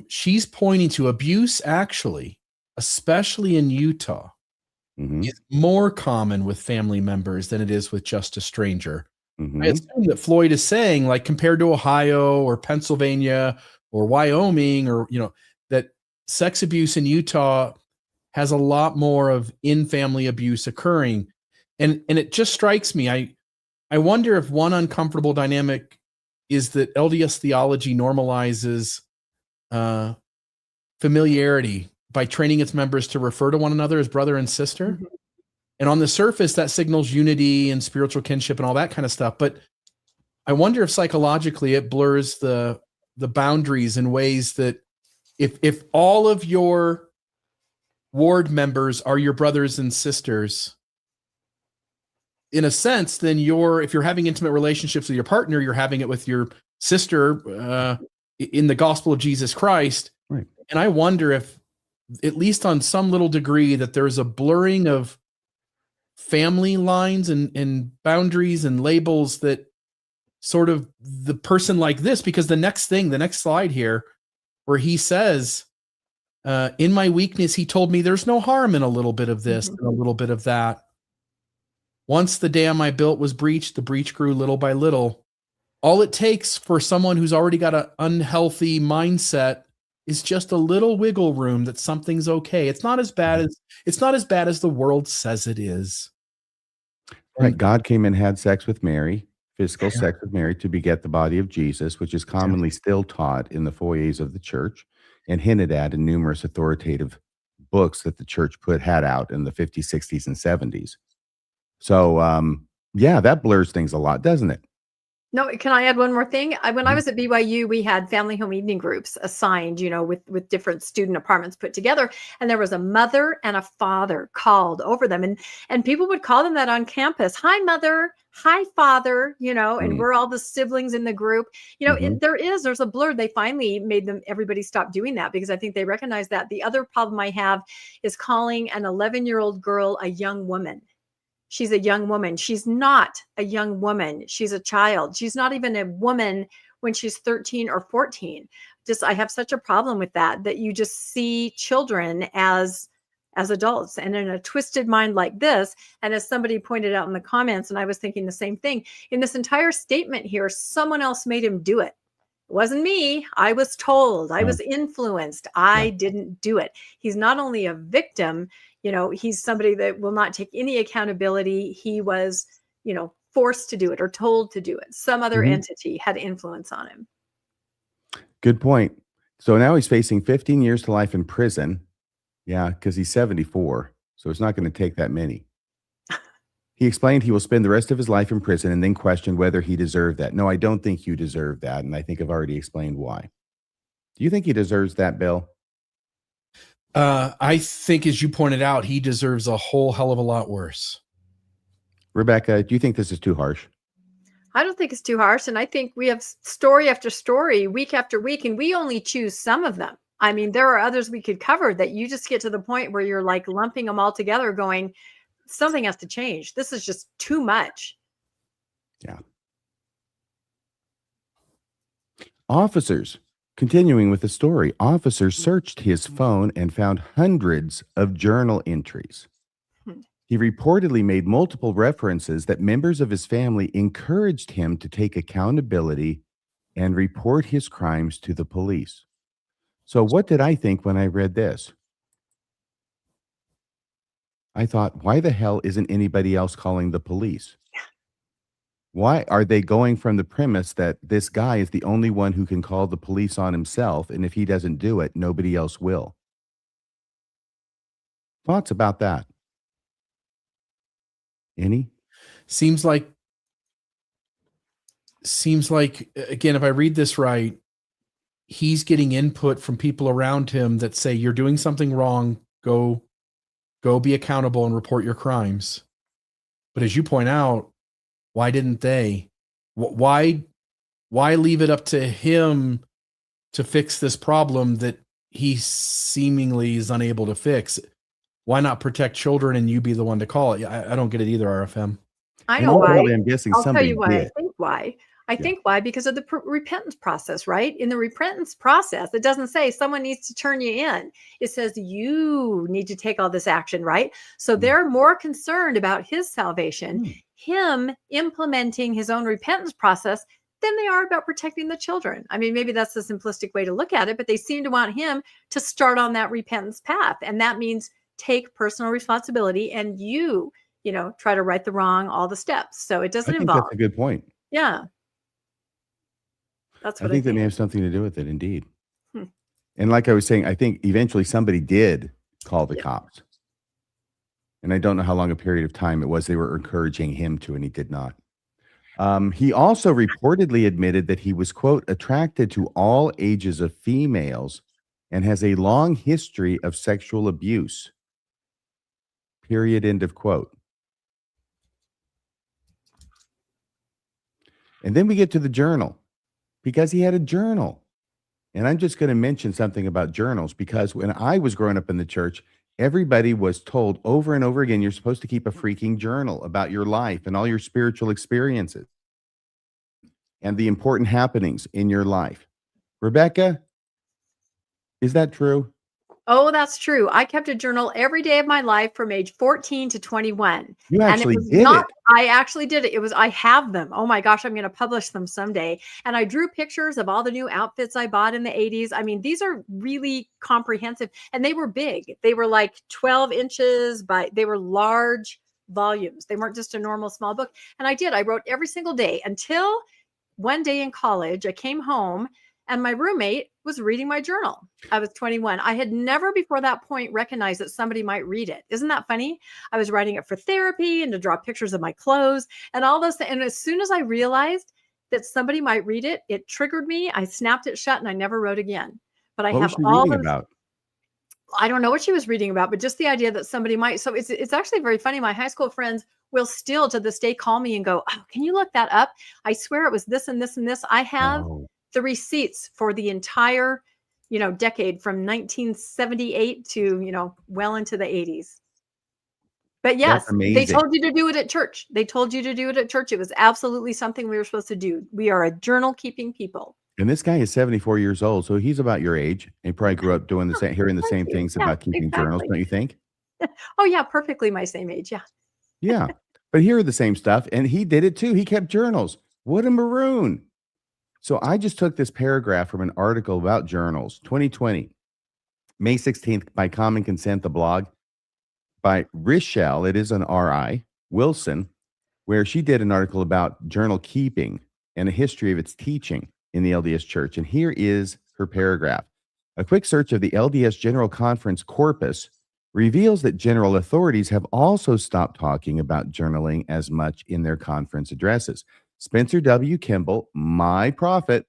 she's pointing to abuse, actually, especially in Utah, is more common with family members than it is with just a stranger. I assume that Floyd is saying, like, compared to Ohio or Pennsylvania or Wyoming, or, that sex abuse in Utah has a lot more of in-family abuse occurring. And it just strikes me. I wonder if one uncomfortable dynamic is that LDS theology normalizes familiarity by training its members to refer to one another as brother and sister. Mm-hmm. And on the surface, that signals unity and spiritual kinship and all that kind of stuff. But I wonder if psychologically it blurs the boundaries in ways that if all of your ward members are your brothers and sisters, in a sense, then if you're having intimate relationships with your partner, you're having it with your sister in the gospel of Jesus Christ. Right. And I wonder if, at least on some little degree, that there's a blurring of family lines and boundaries and labels that sort of the person like this, because the next slide here, where he says, in my weakness, he told me there's no harm in a little bit of this and a little bit of that. Once the dam I built was breached, the breach grew little by little. All it takes for someone who's already got an unhealthy mindset is just a little wiggle room that something's okay. It's not as bad as the world says it is. Right. God came and had sex with Mary, physical sex with Mary, to beget the body of Jesus, which is commonly still taught in the foyers of the church and hinted at in numerous authoritative books that the church had out in the 50s, 60s, and 70s. So, that blurs things a lot, doesn't it? No, can I add one more thing? When I was at BYU, we had family home evening groups assigned, with different student apartments put together. And there was a mother and a father called over them. And people would call them that on campus. Hi, mother. Hi, father. And we're all the siblings in the group. There's a blur. They finally made everybody stop doing that, because I think they recognize that. The other problem I have is calling an 11-year-old girl a young woman. She's a young woman. She's not a young woman. She's a child. She's not even a woman when she's 13 or 14. I have such a problem with that you just see children as adults, and in a twisted mind like this. And as somebody pointed out in the comments, and I was thinking the same thing, in this entire statement here, someone else made him do it. It wasn't me. I was told. I was influenced. I didn't do it. He's not only a victim, he's somebody that will not take any accountability. He was, forced to do it or told to do it. Some other entity had influence on him. Good point. So now he's facing 15 years to life in prison. Yeah, because he's 74. So it's not going to take that many. He explained he will spend the rest of his life in prison and then questioned whether he deserved that. No, I don't think you deserve that. And I think I've already explained why. Do you think he deserves that, Bill? I think, as you pointed out, he deserves a whole hell of a lot worse. Rebecca, do you think this is too harsh? I don't think it's too harsh. And I think we have story after story, week after week, and we only choose some of them. I mean, there are others we could cover that you just get to the point where you're like lumping them all together going, something has to change. This is just too much. Yeah. Officers, continuing with the story, officers searched his phone and found hundreds of journal entries. He reportedly made multiple references that members of his family encouraged him to take accountability and report his crimes to the police. So what did I think when I read this? I thought, why the hell isn't anybody else calling the police? Why are they going from the premise that this guy is the only one who can call the police on himself, and if he doesn't do it, nobody else will? Thoughts about that? Any? Seems like, again, if I read this right, he's getting input from people around him that say, you're doing something wrong. Go be accountable and report your crimes. But as you point out, why didn't they? Why leave it up to him to fix this problem that he seemingly is unable to fix? Why not protect children and you be the one to call it? I don't get it either, RFM. I know why. I'm guessing I'll tell somebody you why. did. I think why. I think why, because of the repentance process, right? In the repentance process, it doesn't say someone needs to turn you in. It says you need to take all this action, right? So they're more concerned about his salvation, him implementing his own repentance process, than they are about protecting the children. I mean, maybe that's the simplistic way to look at it, but they seem to want him to start on that repentance path. And that means take personal responsibility and you know, try to right the wrong, all the steps. So it doesn't involve. That's a good point. Yeah. That's what I think that may have something to do with it, indeed. And like I was saying, I think eventually somebody did call the cops. And I don't know how long a period of time it was they were encouraging him to, and he did not. He also reportedly admitted that he was, quote, attracted to all ages of females and has a long history of sexual abuse. Period. End of quote. And then we get to the journal, because he had a journal. And I'm just going to mention something about journals, because when I was growing up in the church, everybody was told over and over again, you're supposed to keep a freaking journal about your life and all your spiritual experiences and the important happenings in your life. Rebecca, is that true? Oh, that's true. I kept a journal every day of my life from age 14 to 21. You actually and it was did not, it. I actually did it. I have them. Oh my gosh, I'm going to publish them someday. And I drew pictures of all the new outfits I bought in the 80s. I mean, these are really comprehensive, and they were big. They were like 12 inches they were large volumes. They weren't just a normal small book. And I wrote every single day until one day in college. I came home and my roommate was reading my journal. I was 21. I had never before that point recognized that somebody might read it. Isn't that funny? I was writing it for therapy and to draw pictures of my clothes and all those things. And as soon as I realized that somebody might read it, it triggered me. I snapped it shut and I never wrote again. But I What have was she all reading those. about? I don't know what she was reading about, but just the idea that somebody might. So it's actually very funny. My high school friends will still to this day call me and go, oh, can you look that up? I swear it was this and this and this. I have the receipts for the entire, decade from 1978 to, well into the 80s. But yes, they told you to do it at church. It was absolutely something we were supposed to do. We are a journal keeping people. And this guy is 74 years old, so he's about your age. And he probably grew up doing the same, hearing the same things about keeping journals, don't you think? Oh yeah, perfectly my same age. Yeah. Yeah, but here are the same stuff, and he did it too. He kept journals. What a maroon! So I just took this paragraph from an article about journals, 2020, May 16th, by common consent, the blog by Richelle. It is an R.I. Wilson, where she did an article about journal keeping and a history of its teaching in the LDS Church. And here is her paragraph. A quick search of the LDS General Conference corpus reveals that general authorities have also stopped talking about journaling as much in their conference addresses. Spencer W. Kimball, my prophet,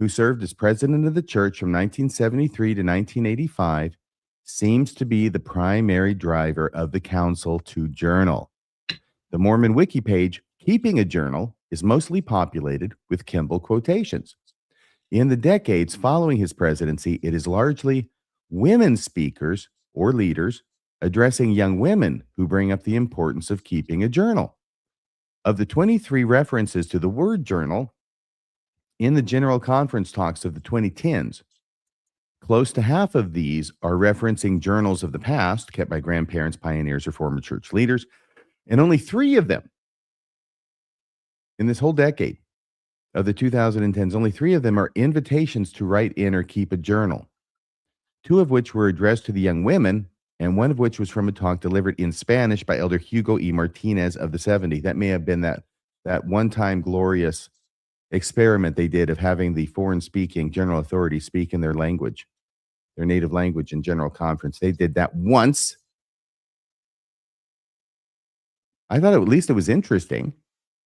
who served as president of the church from 1973 to 1985, seems to be the primary driver of the council to journal. The Mormon wiki page, Keeping a Journal, is mostly populated with Kimball quotations. In the decades following his presidency, it is largely women speakers or leaders addressing young women who bring up the importance of keeping a journal. Of the 23 references to the word journal in the General Conference talks of the 2010s, close to half of these are referencing journals of the past kept by grandparents, pioneers, or former church leaders, and only 3 of them in this whole decade of the 2010s, only 3 of them are invitations to write in or keep a journal, 2 of which were addressed to the young women, and 1 of which was from a talk delivered in Spanish by Elder Hugo E. Martinez of the 70s. That may have been that one-time glorious experiment they did of having the foreign-speaking general authorities speak in their language, their native language in General Conference. They did that once. I thought at least it was interesting.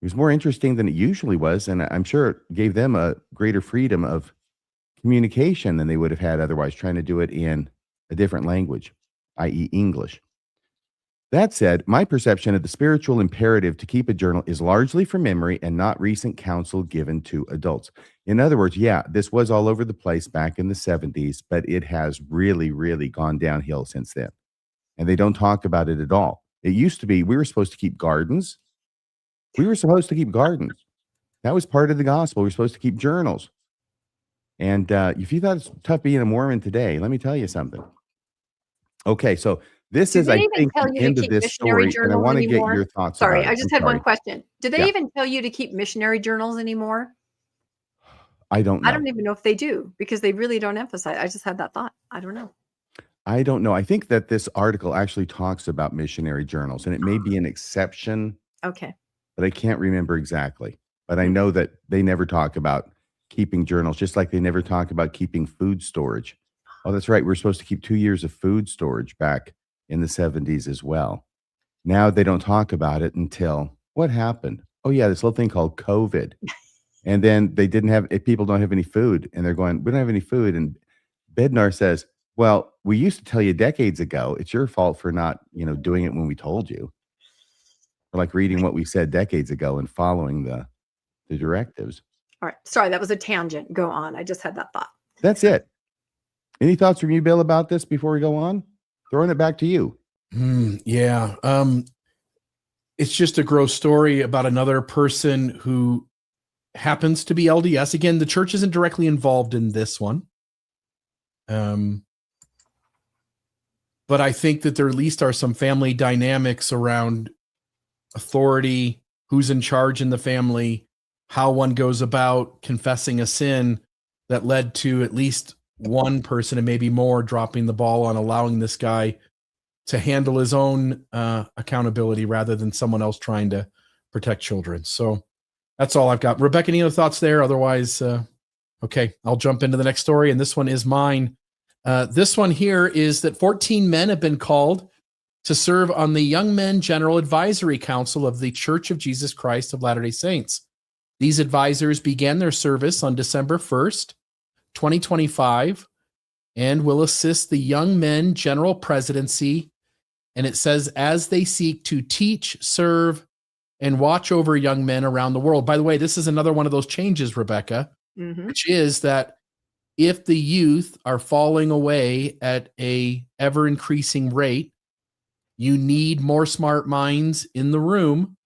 It was more interesting than it usually was, and I'm sure it gave them a greater freedom of communication than they would have had otherwise, trying to do it in a different language, i.e. English. That said, my perception of the spiritual imperative to keep a journal is largely from memory and not recent counsel given to adults. In other words, yeah, this was all over the place back in the 70s, but it has really, really gone downhill since then. And they don't talk about it at all. It used to be we were supposed to keep gardens. That was part of the gospel. We were supposed to keep journals. And if you thought it's tough being a Mormon today, let me tell you something. Okay, so this is, I think, the end of this story, and I want to get your thoughts about it. Sorry, I just had one question. Do they even tell you to keep missionary journals anymore? I don't know. I don't even know if they do, because they really don't emphasize. I just had that thought. I don't know. I don't know. I think that this article actually talks about missionary journals, and it may be an exception. Okay. But I can't remember exactly. But I know that they never talk about keeping journals, just like they never talk about keeping food storage. Oh, that's right. We're supposed to keep 2 years of food storage back in the 70s as well. Now they don't talk about it until what happened? Oh, yeah, this little thing called COVID. And then they didn't have, people don't have any food. And they're going, we don't have any food. And Bednar says, well, we used to tell you decades ago, it's your fault for not, doing it when we told you. Like reading what we said decades ago and following the directives. All right. Sorry, that was a tangent. Go on. I just had that thought. That's it. Any thoughts from you, Bill, about this before we go on? Throwing it back to you. Yeah. It's just a gross story about another person who happens to be LDS. Again, the church isn't directly involved in this one. But I think that there at least are some family dynamics around authority, who's in charge in the family, how one goes about confessing a sin that led to at least one person and maybe more dropping the ball on allowing this guy to handle his own accountability rather than someone else trying to protect children. So that's all I've got. Rebecca, any other thoughts there? Otherwise, okay, I'll jump into the next story, and this one is mine. This one here is that 14 men have been called to serve on the Young Men General Advisory Council of the Church of Jesus Christ of Latter-day Saints. These advisors began their service on December 1st, 2025, and will assist the Young Men General Presidency. And it says, as they seek to teach, serve, and watch over young men around the world. By the way, this is another one of those changes, Rebecca, which is that if the youth are falling away at a ever-increasing rate, you need more smart minds in the room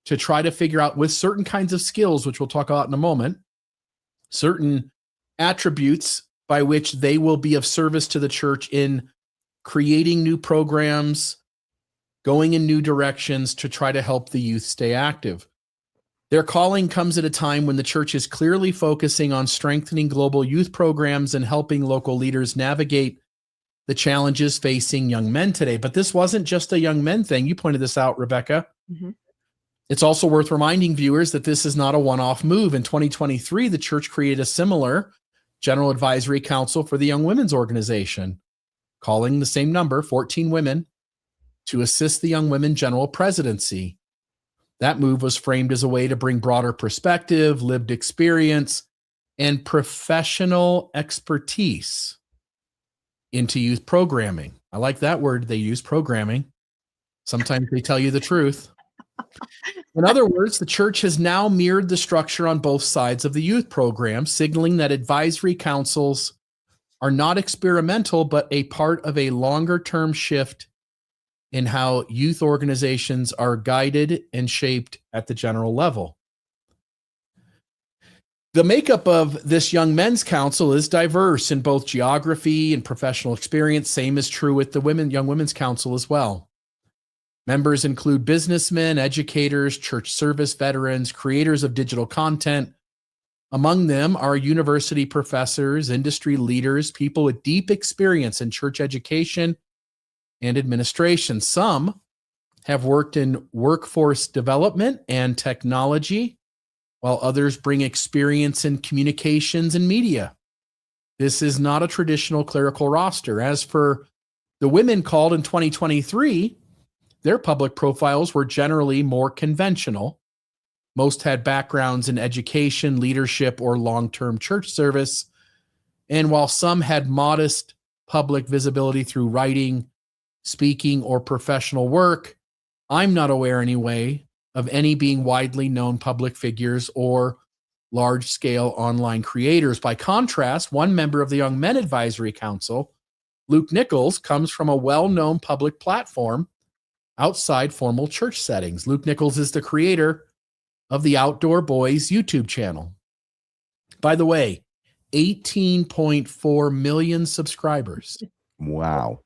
to try to figure out, with certain kinds of skills, which we'll talk about in a moment, certain attributes by which they will be of service to the church in creating new programs, going in new directions to try to help the youth stay active. Their calling comes at a time when the church is clearly focusing on strengthening global youth programs and helping local leaders navigate the challenges facing young men today. But this wasn't just a young men thing. You pointed this out, Rebecca. It's also worth reminding viewers that this is not a one-off move. In 2023, the church created a similar General Advisory Council for the Young Women's Organization, calling the same number, 14 women, to assist the Young Women General Presidency. That move was framed as a way to bring broader perspective, lived experience, and professional expertise into youth programming. I like that word they use, programming. Sometimes they tell you the truth. In other words, the church has now mirrored the structure on both sides of the youth program, signaling that advisory councils are not experimental, but a part of a longer-term shift in how youth organizations are guided and shaped at the general level. The makeup of this Young Men's Council is diverse in both geography and professional experience. Same is true with the Young Women's Council as well. Members include businessmen, educators, church service veterans, creators of digital content. Among them are university professors, industry leaders, people with deep experience in church education and administration. Some have worked in workforce development and technology, while others bring experience in communications and media. This is not a traditional clerical roster. As for the women called in 2023, their public profiles were generally more conventional. Most had backgrounds in education, leadership, or long-term church service. And while some had modest public visibility through writing, speaking, or professional work, I'm not aware anyway of any being widely known public figures or large-scale online creators. By contrast, one member of the Young Men Advisory Council, Luke Nichols, comes from a well-known public platform outside formal church settings. Luke Nichols is the creator of the Outdoor Boys YouTube channel. By the way, 18.4 million subscribers. Wow.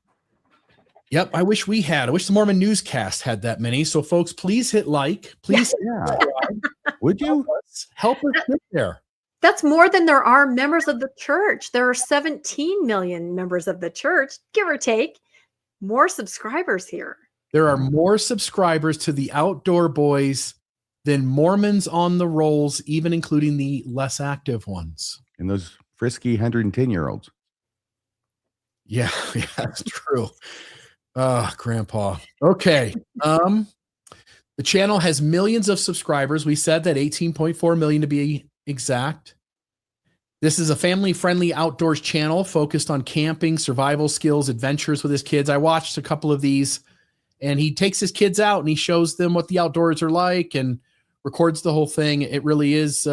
Yep, I wish the Mormon Newscast had that many. So folks, please hit like. Please subscribe. Would you? Help us get there. That's more than there are members of the church. There are 17 million members of the church, give or take. More subscribers here. There are more subscribers to the Outdoor Boys than Mormons on the rolls, even including the less active ones. And those frisky 110-year-olds. Yeah, that's true. Grandpa. Okay. The channel has millions of subscribers. We said that 18.4 million to be exact. This is a family-friendly outdoors channel focused on camping, survival skills, adventures with his kids. I watched a couple of these, and he takes his kids out and he shows them what the outdoors are like and records the whole thing. It really is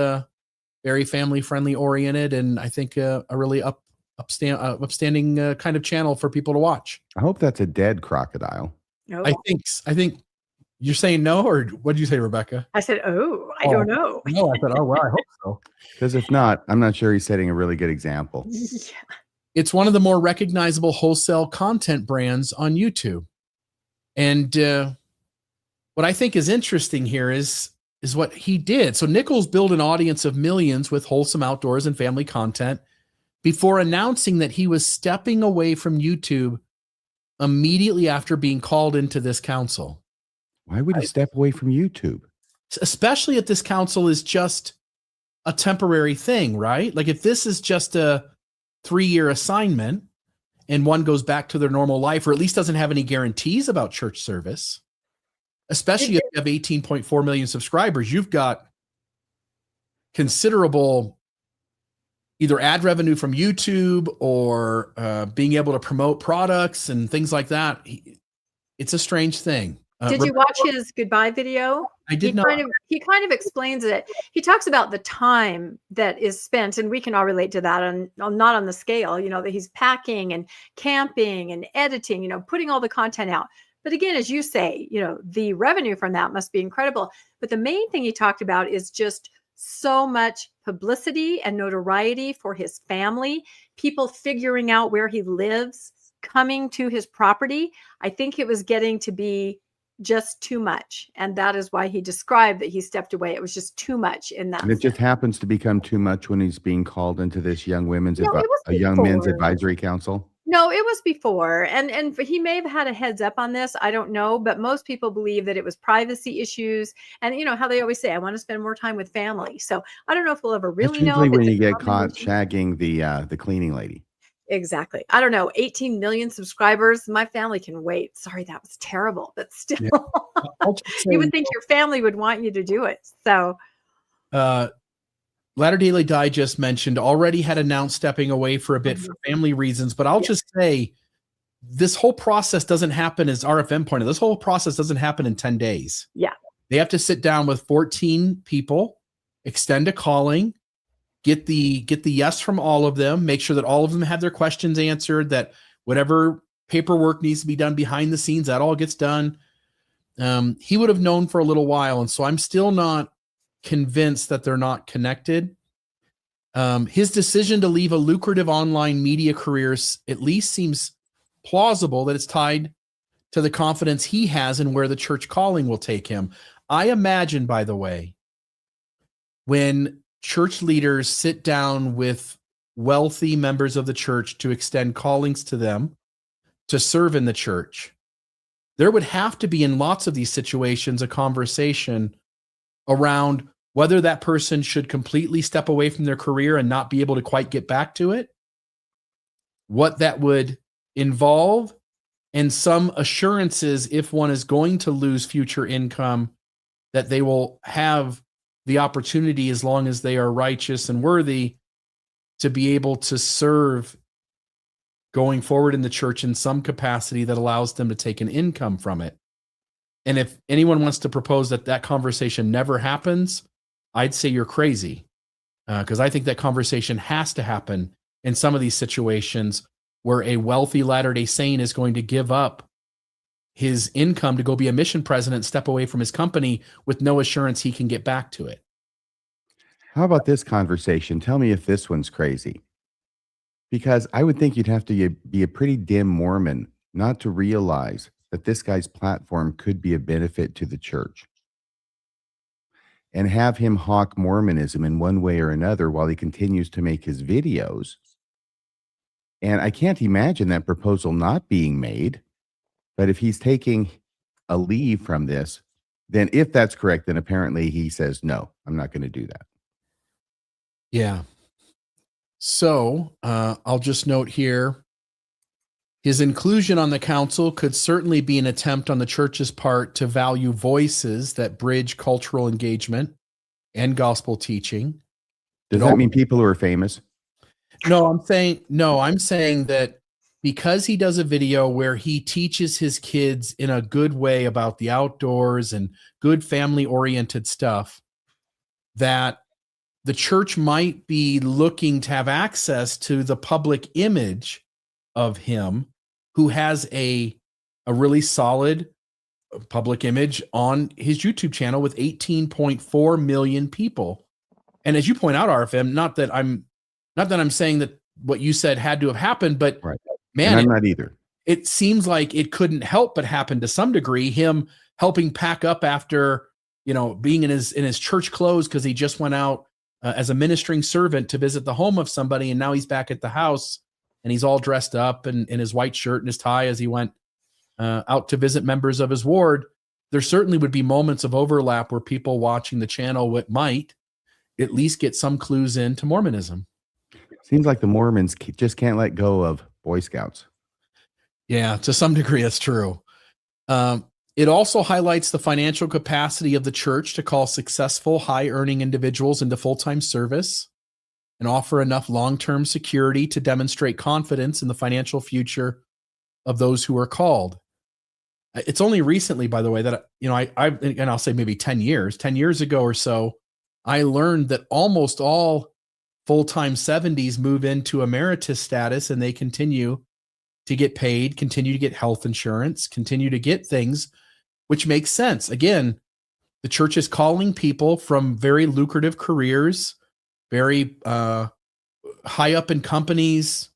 very family-friendly oriented, and I think a really upstanding kind of channel for people to watch. I hope that's a dead crocodile. No. I think you're saying no, or what did you say, Rebecca? I said, I don't know. No, I said, oh, well, I hope so. Because if not, I'm not sure he's setting a really good example. Yeah. It's one of the more recognizable wholesale content brands on YouTube. And what I think is interesting here is what he did. So Nichols built an audience of millions with wholesome outdoors and family content before announcing that he was stepping away from YouTube immediately after being called into this council. Why would he step away from YouTube? Especially if this council is just a temporary thing, right? Like if this is just a 3-year assignment and one goes back to their normal life, or at least doesn't have any guarantees about church service, especially if you have 18.4 million subscribers, you've got considerable either ad revenue from YouTube or being able to promote products and things like that. It's a strange thing. Did you watch his goodbye video? I did not. He kind of explains it. He talks about the time that is spent, and we can all relate to that on not on the scale, that he's packing and camping and editing, putting all the content out. But again, as you say, the revenue from that must be incredible. But the main thing he talked about is just so much publicity and notoriety for his family, people figuring out where he lives, coming to his property. I think it was getting to be just too much. And that is why he described that he stepped away. It was just too much in that. And it just happens to become too much when he's being called into this young men's advisory council. No, it was before. And he may have had a heads up on this. I don't know. But most people believe that it was privacy issues. And how they always say, I want to spend more time with family. So I don't know if we'll ever really know. Usually when you get caught shagging the cleaning lady. Exactly. I don't know. 18 million subscribers. My family can wait. Sorry, that was terrible. But still, you would think your family would want you to do it. So Latter-day Saints Digest mentioned already had announced stepping away for a bit for family reasons, but I'll just say this whole process doesn't happen, as RFM pointed. This whole process doesn't happen in 10 days. Yeah. They have to sit down with 14 people, extend a calling, get the yes from all of them, make sure that all of them have their questions answered, that whatever paperwork needs to be done behind the scenes, that all gets done. He would have known for a little while, and so I'm still not convinced that they're not connected. His decision to leave a lucrative online media career at least seems plausible that it's tied to the confidence he has in where the church calling will take him. I imagine, by the way, when church leaders sit down with wealthy members of the church to extend callings to them to serve in the church, there would have to be, in lots of these situations, a conversation around whether that person should completely step away from their career and not be able to quite get back to it, what that would involve, and some assurances if one is going to lose future income that they will have the opportunity, as long as they are righteous and worthy, to be able to serve going forward in the church in some capacity that allows them to take an income from it. And if anyone wants to propose that conversation never happens, I'd say you're crazy, because I think that conversation has to happen in some of these situations where a wealthy Latter-day Saint is going to give up his income to go be a mission president, step away from his company with no assurance he can get back to it. How about this conversation? Tell me if this one's crazy. Because I would think you'd have to be a pretty dim Mormon not to realize that this guy's platform could be a benefit to the church, and have him hawk Mormonism in one way or another while he continues to make his videos. And I can't imagine that proposal not being made. But if he's taking a leave from this, then if that's correct, then apparently he says, no, I'm not going to do that. Yeah. So I'll just note here, his inclusion on the council could certainly be an attempt on the church's part to value voices that bridge cultural engagement and gospel teaching. Does that mean people who are famous? No, I'm saying that because he does a video where he teaches his kids in a good way about the outdoors and good family-oriented stuff, that the church might be looking to have access to the public image of him, who has a really solid public image on his YouTube channel with 18.4 million people. And as you point out, RFM, not that I'm saying that what you said had to have happened, but right. Man, and I'm not either. It seems like it couldn't help but happen to some degree. Him helping pack up after, being in his church clothes because he just went out as a ministering servant to visit the home of somebody, and now he's back at the house and he's all dressed up and in his white shirt and his tie as he went out to visit members of his ward. There certainly would be moments of overlap where people watching the channel might at least get some clues into Mormonism. Seems like the Mormons just can't let go of Boy Scouts. Yeah, to some degree, it's true. It also highlights the financial capacity of the church to call successful, high-earning individuals into full-time service and offer enough long-term security to demonstrate confidence in the financial future of those who are called. It's only recently, by the way, that I'll say maybe 10 years ago or so, I learned that almost all full-time 70s move into emeritus status, and they continue to get paid, continue to get health insurance, continue to get things, which makes sense. Again, the church is calling people from very lucrative careers, very high up in companies,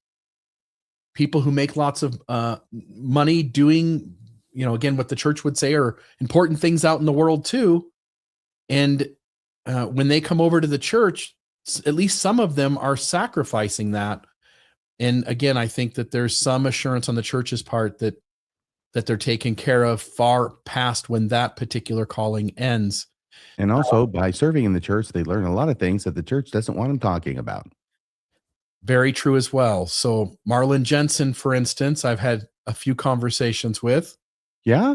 people who make lots of money doing, again, what the church would say are important things out in the world too. And when they come over to the church, at least some of them are sacrificing that. And again, I think that there's some assurance on the church's part that they're taken care of far past when that particular calling ends. And also, by serving in the church, they learn a lot of things that the church doesn't want them talking about. Very true as well. So Marlon Jensen, for instance, I've had a few conversations with. Yeah?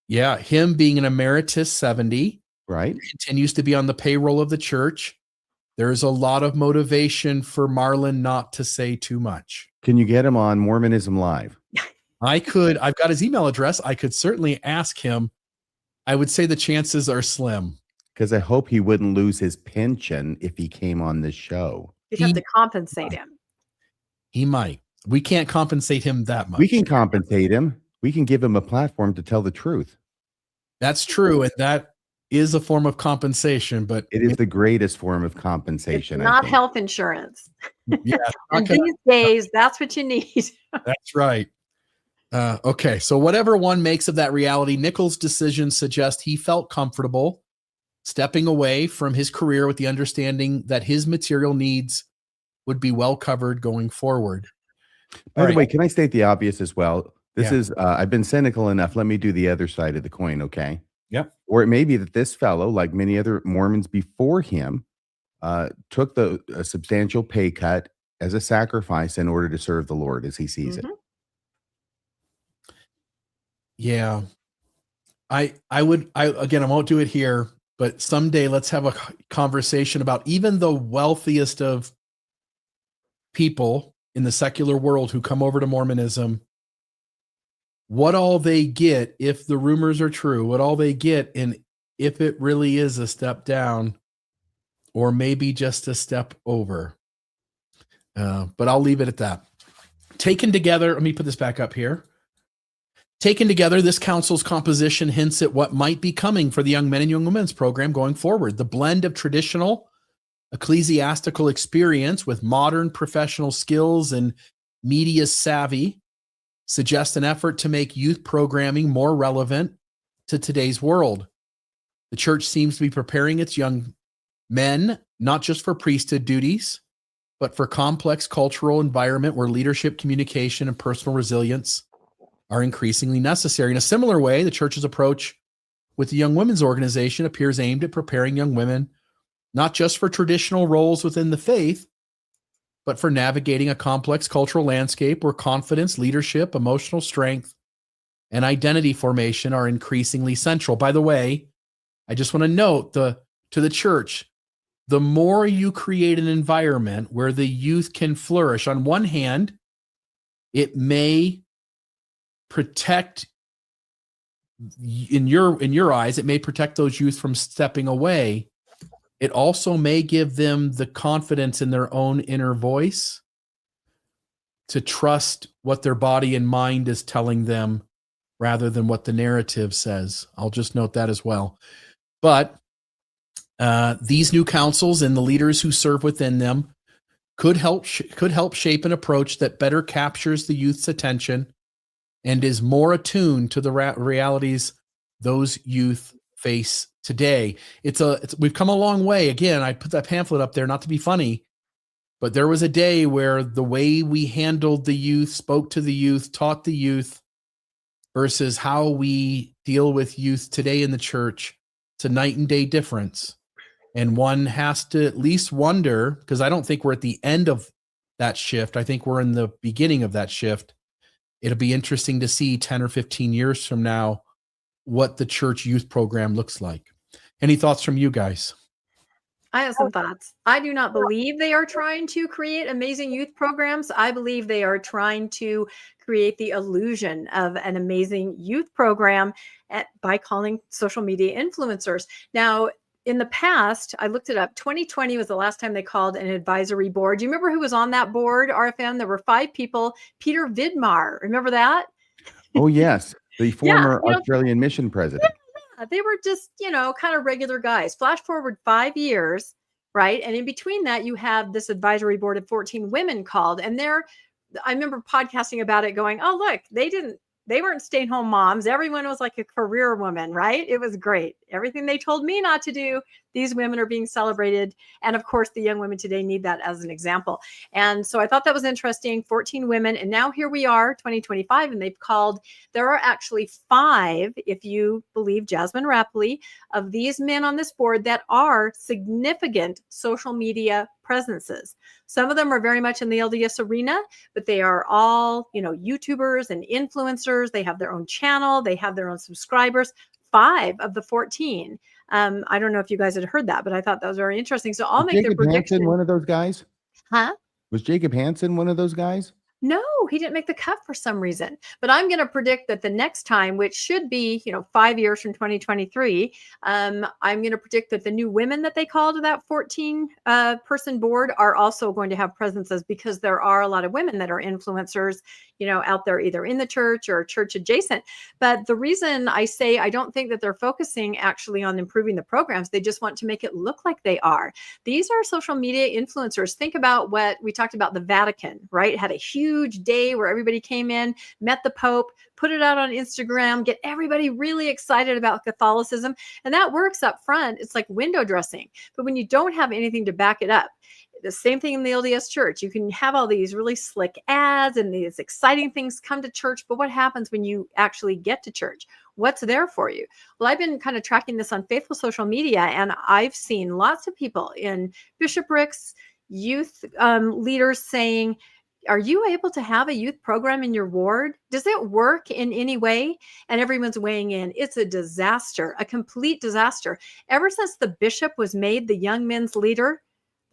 Yeah, him being an emeritus 70. Right. Continues to be on the payroll of the church. There's a lot of motivation for Marlon not to say too much. Can you get him on Mormonism Live? I've got his email address. I could certainly ask him. I would say the chances are slim. Because I hope he wouldn't lose his pension if he came on this show. You'd have to compensate him. He might. We can't compensate him that much. We can compensate him. We can give him a platform to tell the truth. That's true. And that is a form of compensation, but it is the greatest form of compensation. It's not health insurance. Yeah. And these days, that's what you need. That's right. Okay. So whatever one makes of that reality, Nichols' decision suggests he felt comfortable stepping away from his career with the understanding that his material needs would be well covered going forward. By the way, can I state the obvious as well? This Yeah. is, I've been cynical enough. Let me do the other side of the coin, okay? Yep. Or it may be that this fellow, like many other Mormons before him, took a substantial pay cut as a sacrifice in order to serve the Lord as he sees it. Yeah. I won't do it here, but someday let's have a conversation about even the wealthiest of people in the secular world who come over to Mormonism, what all they get if the rumors are true, what all they get, and if it really is a step down or maybe just a step over. But I'll leave it at that. Taken together, let me put this back up here. Taken together, this council's composition hints at what might be coming for the Young Men and Young Women's program going forward. The blend of traditional ecclesiastical experience with modern professional skills and media savvy suggests an effort to make youth programming more relevant to today's world. The church seems to be preparing its young men, not just for priesthood duties, but for complex cultural environment where leadership, communication, and personal resilience are increasingly necessary. In a similar way, the church's approach with the Young Women's Organization appears aimed at preparing young women not just for traditional roles within the faith, but for navigating a complex cultural landscape where confidence, leadership, emotional strength, and identity formation are increasingly central. By the way, I just want to note to the church, the more you create an environment where the youth can flourish, on one hand, it may protect, in your eyes, it may protect those youth from stepping away. It also may give them the confidence in their own inner voice to trust what their body and mind is telling them rather than what the narrative says. I'll just note that as well. But these new councils and the leaders who serve within them could help shape an approach that better captures the youth's attention and is more attuned to the realities those youth face today. We've come a long way. Again, I put that pamphlet up there not to be funny, but there was a day where the way we handled the youth, spoke to the youth, taught the youth versus how we deal with youth today in the church, it's a night and day difference. And one has to at least wonder, because I don't think we're at the end of that shift. I think we're in the beginning of that shift. It'll be interesting to see 10 or 15 years from now what the church youth program looks like. Any thoughts from you guys? I have some thoughts. I do not believe they are trying to create amazing youth programs. I believe they are trying to create the illusion of an amazing youth program by calling social media influencers. Now, in the past, I looked it up. 2020 was the last time they called an advisory board. Do you remember who was on that board, RFM? There were 5 people. Peter Vidmar, remember that? Oh, yes. The former Australian mission president. Yeah, they were just, kind of regular guys. Flash forward 5 years, right? And in between that, you have this advisory board of 14 women called. And I remember podcasting about it going, oh, look, they weren't stay-at-home moms. Everyone was like a career woman, right? It was great. Everything they told me not to do, these women are being celebrated. And of course, the young women today need that as an example. And so I thought that was interesting, 14 women. And now here we are, 2025, and there are actually 5, if you believe Jasmine Rapley, of these men on this board that are significant social media presences. Some of them are very much in the LDS arena, but they are all, YouTubers and influencers. They have their own channel. They have their own subscribers. 5 of the 14 I don't know if you guys had heard that, but I thought that was very interesting. So I'll Was make the Jacob Hansen prediction. one of those guys? Huh? Was Jacob Hansen one of those guys? No, he didn't make the cut for some reason. But I'm going to predict that the next time, which should be, 5 years from 2023, I'm going to predict that the new women that they called to that 14 person board are also going to have presences, because there are a lot of women that are influencers, out there, either in the church or church adjacent. But the reason I say I don't think that they're focusing actually on improving the programs, they just want to make it look like they are. These are social media influencers. Think about what we talked about, the Vatican, right? Had a huge day where everybody came in, met the Pope, put it out on Instagram, get everybody really excited about Catholicism. And that works up front. It's like window dressing. But when you don't have anything to back it up, the same thing in the LDS Church. You can have all these really slick ads and these exciting things come to church, but what happens when you actually get to church? What's there for you? Well, I've been kind of tracking this on Faithful social media, and I've seen lots of people in bishoprics, youth leaders saying, are you able to have a youth program in your ward? Does it work in any way? And everyone's weighing in. It's a disaster, a complete disaster. Ever since the bishop was made the young men's leader,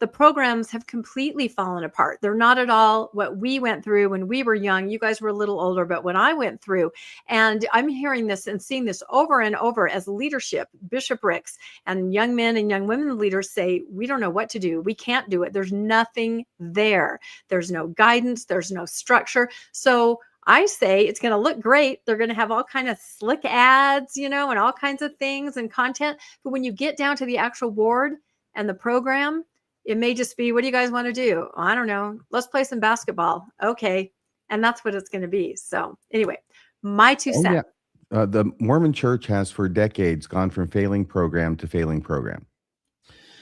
the programs have completely fallen apart. They're not at all what we went through when we were young. You guys were a little older, but when I went through, and I'm hearing this and seeing this over and over as leadership, bishoprics, and young men and young women leaders say, we don't know what to do. We can't do it. There's nothing there. There's no guidance. There's no structure. So I say it's going to look great. They're going to have all kind of slick ads, and all kinds of things and content. But when you get down to the actual ward and the program, it may just be, what do you guys want to do? I don't know. Let's play some basketball. Okay. And that's what it's going to be. So anyway, my 2 cents. Yeah. The Mormon Church has for decades gone from failing program to failing program.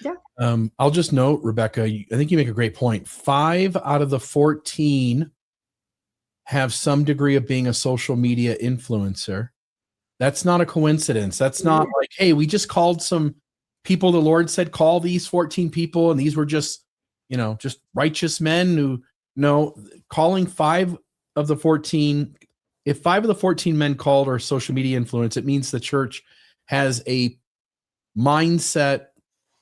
Yeah. I'll just note, Rebecca, I think you make a great point. 5 out of the 14 have some degree of being a social media influencer. That's not a coincidence. That's not like, hey, we just called some people the Lord said, call these 14 people, and these were just righteous men who, calling 5 of the 14. If 5 of the 14 men called are social media influence, it means the church has a mindset,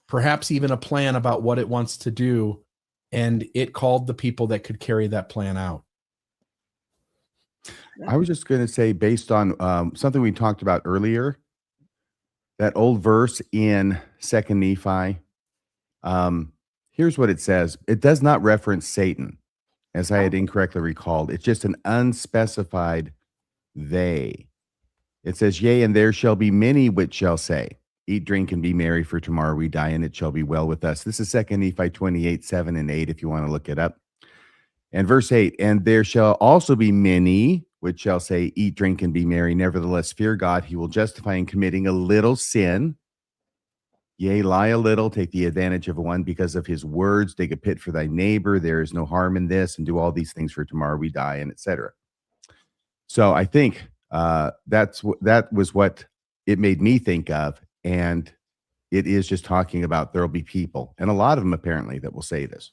perhaps even a plan about what it wants to do, and it called the people that could carry that plan out. I was just going to say, based on something we talked about earlier, that old verse in 2 Nephi, here's what it says. It does not reference Satan, as I had incorrectly recalled. It's just an unspecified they. It says, yea, and there shall be many which shall say, eat, drink, and be merry, for tomorrow we die, and it shall be well with us. This is 2 Nephi 28, 7 and 8, if you want to look it up. And verse 8, and there shall also be many which shall say, eat, drink, and be merry. Nevertheless, fear God. He will justify in committing a little sin. Yea, lie a little, take the advantage of one because of his words. Dig a pit for thy neighbor. There is no harm in this. And do all these things, for tomorrow we die, and etc. So I think that was what it made me think of. And it is just talking about there'll be people, and a lot of them apparently, that will say this.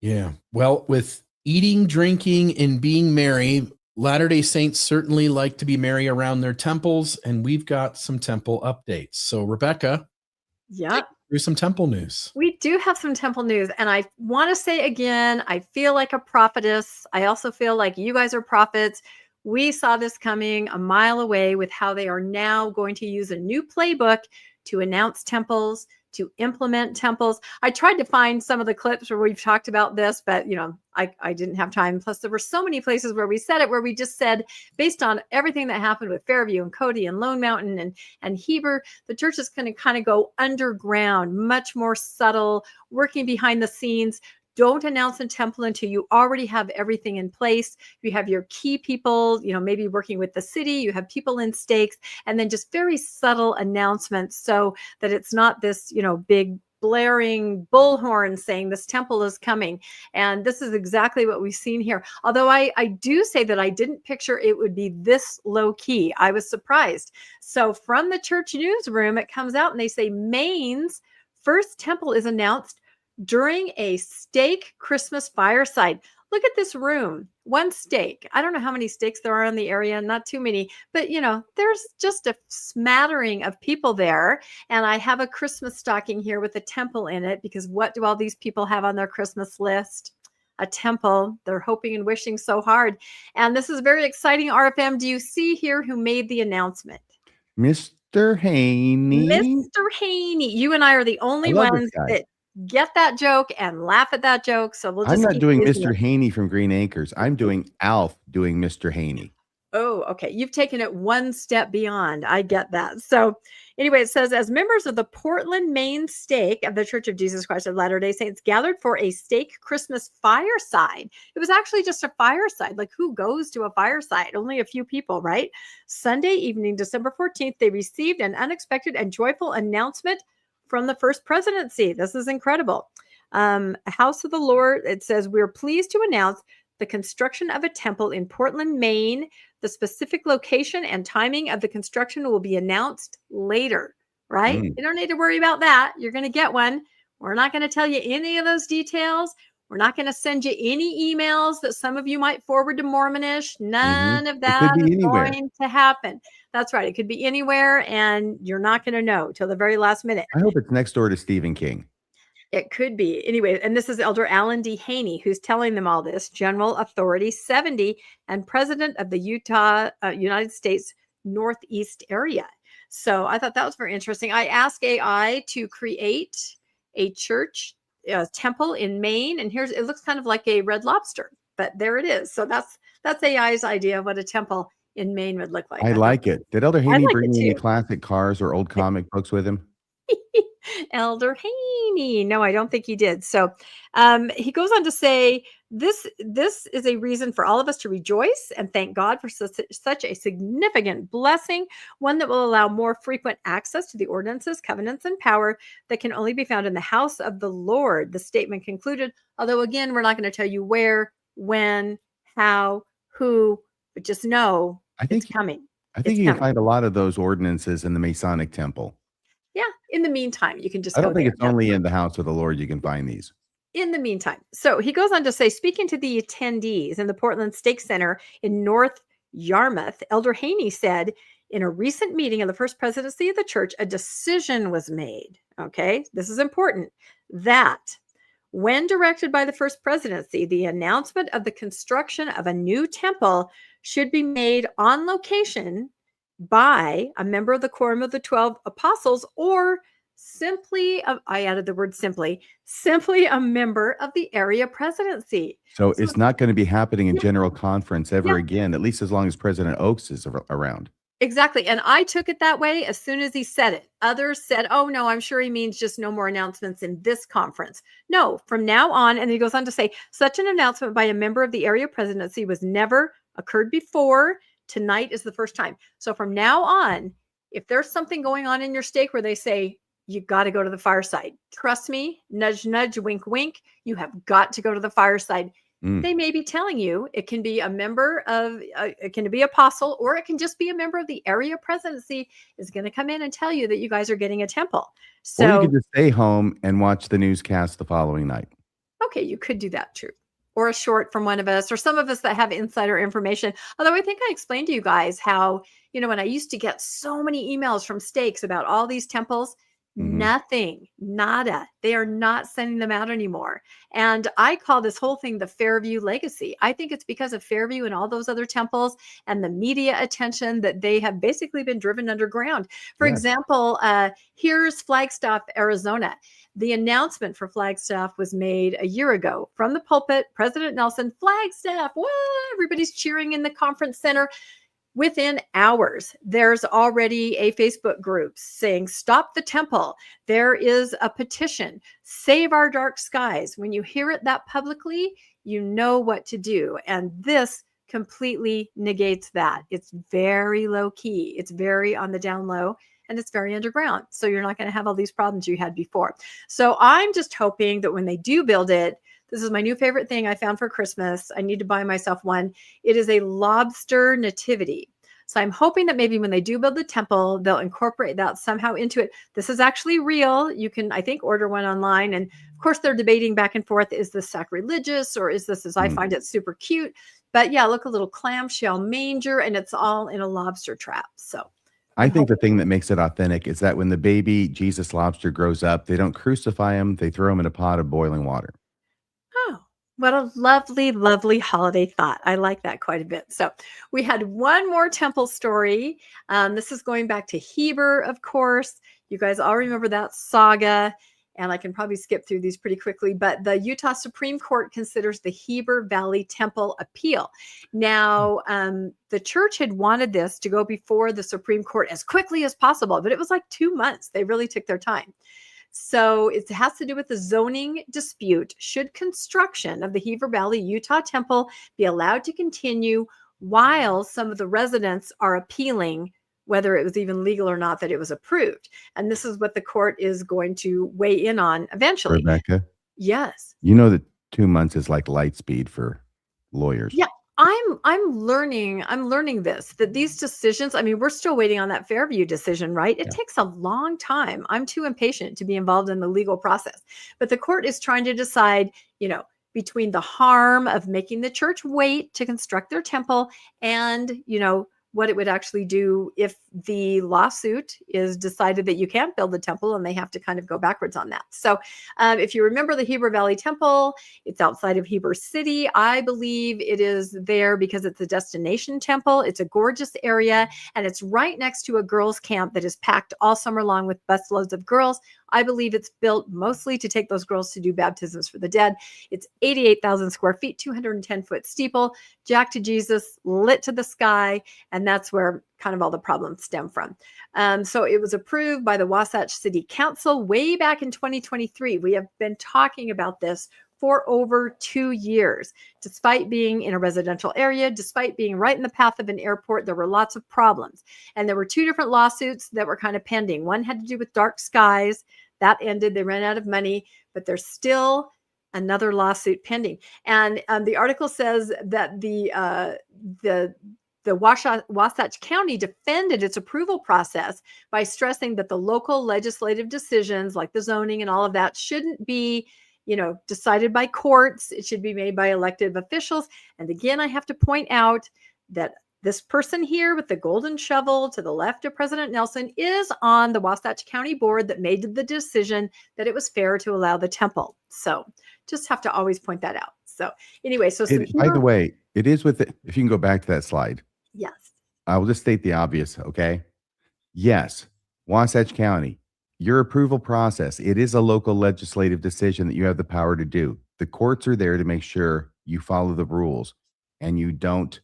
Yeah. Well, with eating, drinking, and being merry, Latter-day Saints certainly like to be merry around their temples, and we've got some temple updates. So, Rebecca, yeah, through some temple news. We do have some temple news, and I want to say again, I feel like a prophetess. I also feel like you guys are prophets. We saw this coming a mile away with how they are now going to use a new playbook to announce temples, to implement temples. I tried to find some of the clips where we've talked about this, but I didn't have time. Plus, there were so many places where we said it, where we just said, based on everything that happened with Fairview and Cody and Lone Mountain and Heber, the church is going to kind of go underground, much more subtle, working behind the scenes. Don't announce a temple until you already have everything in place. You have your key people, maybe working with the city, you have people in stakes, and then just very subtle announcements so that it's not this, big blaring bullhorn saying this temple is coming. And this is exactly what we've seen here. Although I do say that I didn't picture it would be this low key. I was surprised. So from the church newsroom, it comes out and they say Maine's first temple is announced during a steak Christmas fireside. Look at this room. One steak. I don't know how many steaks there are in the area, not too many, but there's just a smattering of people there. And I have a Christmas stocking here with a temple in it, because what do all these people have on their Christmas list? A temple. They're hoping and wishing so hard. And this is very exciting, RFM. Do you see here who made the announcement? Mr. Haney. Mr. Haney. You and I are the only ones that get that joke and laugh at that joke. So we'll just I'm not keep doing using Mr. it. Haney from Green Acres. I'm doing Alf doing Mr. Haney. Oh, okay. You've taken it one step beyond. I get that. So anyway, it says, as members of the Portland, Maine stake of the Church of Jesus Christ of Latter-day Saints gathered for a stake Christmas fireside. It was actually just a fireside. Like, who goes to a fireside? Only a few people, right? Sunday evening, December 14th, they received an unexpected and joyful announcement from the First Presidency. This is incredible. House of the Lord, it says, we're pleased to announce the construction of a temple in Portland, Maine. The specific location and timing of the construction will be announced later, right? You don't need to worry about that. You're going to get one. We're not going to tell you any of those details. We're not going to send you any emails that some of you might forward to Mormonish. None of that is going to happen. That's right. It could be anywhere, and you're not going to know till the very last minute. I hope it's next door to Stephen King. It could be. Anyway, and this is Elder Alan D. Haney who's telling them all this, General Authority 70 and president of the United States Northeast area. So I thought that was very interesting. I asked AI to create a church, temple in Maine, and it looks kind of like a Red Lobster, but there it is. So that's AI's idea of what a temple in Maine would look like. I like it. Did Elder Haney bring any classic cars or old comic books with him? Elder Haney. No, I don't think he did. So he goes on to say, this is a reason for all of us to rejoice and thank God for such a significant blessing, one that will allow more frequent access to the ordinances, covenants, and power that can only be found in the house of the Lord. The statement concluded, although again, we're not going to tell you where, when, how, who, but just know it's coming. I think you can find a lot of those ordinances in the Masonic Temple. Yeah. In the meantime, you can just I don't think it's only in the house of the Lord you can find these. In the meantime. So he goes on to say, speaking to the attendees in the Portland Stake Center in North Yarmouth, Elder Haney said, in a recent meeting of the First Presidency of the Church, a decision was made. Okay. This is important. That when directed by the First Presidency, the announcement of the construction of a new temple should be made on location by a member of the Quorum of the 12 Apostles, or simply, I added the word simply a member of the area presidency. So it's not going to be happening in general conference ever again, at least as long as President Oaks is around. Exactly. And I took it that way as soon as he said it. Others said, oh, no, I'm sure he means just no more announcements in this conference. No, from now on. And he goes on to say, such an announcement by a member of the area presidency was never occurred before. Tonight is the first time. So from now on, if there's something going on in your stake where they say, you got to go to the fireside, trust me, nudge, nudge, wink, wink, you have got to go to the fireside. They may be telling you it can be a member of, it can be apostle, or it can just be a member of the area presidency is going to come in and tell you that you guys are getting a temple. So or you could just stay home and watch the newscast the following night. Okay, you could do that, true. Or a short from one of us, or some of us that have insider information. Although I think I explained to you guys how, when I used to get so many emails from stakes about all these temples, nothing, nada. They are not sending them out anymore. And I call this whole thing the Fairview legacy. I think it's because of Fairview and all those other temples and the media attention that they have basically been driven underground. For example, here's Flagstaff, Arizona. The announcement for Flagstaff was made a year ago from the pulpit. President Nelson, Flagstaff, whoa, everybody's cheering in the conference center. Within hours, there's already a Facebook group saying, stop the temple. There is a petition, save our dark skies. When you hear it that publicly, you know what to do. And this completely negates that. It's very low key. It's very on the down low, and it's very underground. So you're not going to have all these problems you had before. So I'm just hoping that when they do build it, this is my new favorite thing I found for Christmas. I need to buy myself one. It is a lobster nativity. So I'm hoping that maybe when they do build the temple, they'll incorporate that somehow into it. This is actually real. You can, I think, order one online. And Of course, they're debating back and forth. Is this sacrilegious, or is this, as I find it, super cute? But yeah, look, a little clamshell manger, and it's all in a lobster trap. So I think the thing that makes it authentic is that when the baby Jesus lobster grows up, they don't crucify him. They throw him in a pot of boiling water. Oh, what a lovely, lovely holiday thought. I like that quite a bit. So we had one more temple story. This is going back to Heber, of course. You guys all remember that saga. And I can probably skip through these pretty quickly, but the Utah Supreme Court considers the Heber Valley Temple appeal. Now, the church had wanted this to go before the Supreme Court as quickly as possible, but it was like 2 months. They really took their time. So it has to do with the zoning dispute. Should construction of the Heber Valley Utah Temple be allowed to continue while some of the residents are appealing whether it was even legal or not that it was approved? And this is what the court is going to weigh in on eventually. Rebecca? Yes. You know that 2 months is like light speed for lawyers. Yeah. I'm learning this, that these decisions, I mean, we're still waiting on that Fairview decision, right? It takes a long time. I'm too impatient to be involved in the legal process. But the court is trying to decide, between the harm of making the church wait to construct their temple and, what it would actually do if the lawsuit is decided that you can't build the temple, and they have to kind of go backwards on that. So if you remember the Heber Valley Temple, it's outside of Heber City. I believe it is there because it's a destination temple. It's a gorgeous area, and it's right next to a girls' camp that is packed all summer long with busloads of girls. I believe it's built mostly to take those girls to do baptisms for the dead. It's 88,000 square feet, 210-foot steeple, Jack to Jesus, lit to the sky, and that's where kind of all the problems stem from. So it was approved by the Wasatch City Council way back in 2023. We have been talking about this for over 2 years. Despite being in a residential area, despite being right in the path of an airport, there were lots of problems. And there were 2 different lawsuits that were kind of pending. One had to do with dark skies. That ended. They ran out of money, but there's still another lawsuit pending. And the article says that the Wasatch County defended its approval process by stressing that the local legislative decisions like the zoning and all of that shouldn't be decided by courts. It should be made by elected officials. And again, I have to point out that this person here with the golden shovel to the left of President Nelson is on the Wasatch County board that made the decision that it was fair to allow the temple. So just have to always point that out. So anyway, By the way, it is with it. If you can go back to that slide. Yes. I will just state the obvious. Okay. Yes. Wasatch County, your approval process, it is a local legislative decision that you have the power to do. The courts are there to make sure you follow the rules and you don't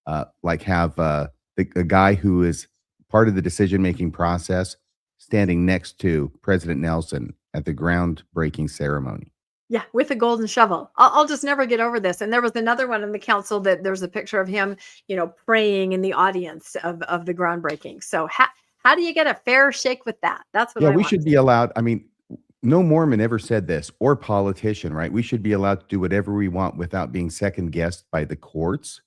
have a guy who is part of the decision-making process standing next to President Nelson at the groundbreaking ceremony. Yeah, with a golden shovel. I'll just never get over this. And there was another one in the council that there's a picture of him, praying in the audience of the groundbreaking. So how do you get a fair shake with that? That's what I we want should to be allowed. I mean, no Mormon ever said this, or politician, right? We should be allowed to do whatever we want without being second guessed by the courts.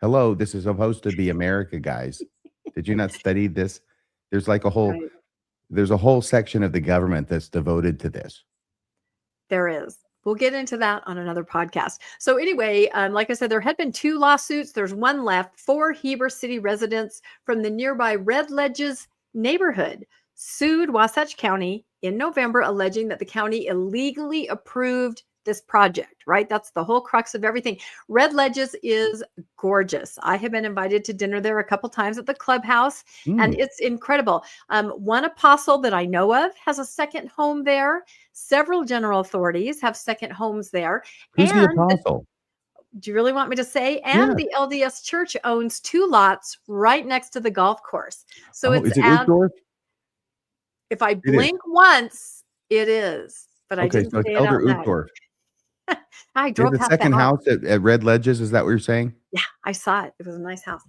Hello, this is supposed to be America, guys. Did you not study this? There's like there's a whole section of the government that's devoted to this. There is. We'll get into that on another podcast. So anyway, like I said, there had been 2 lawsuits. There's one left. 4 Heber City residents from the nearby Red Ledges neighborhood sued Wasatch County in November, alleging that the county illegally approved this project, right? That's the whole crux of everything. Red Ledges is gorgeous. I have been invited to dinner there a couple times at the clubhouse, and it's incredible. One apostle that I know of has a second home there. Several general authorities have second homes there. Who's the apostle? Do you really want me to say? And the LDS Church owns 2 lots right next to the golf course. So is it Uchtdorf? If I blink once, it is. But I didn't say it out Elder loud. Uchtdorf. I drove past the second that house at Red Ledges. Is that what you're saying? Yeah, I saw it. It was a nice house.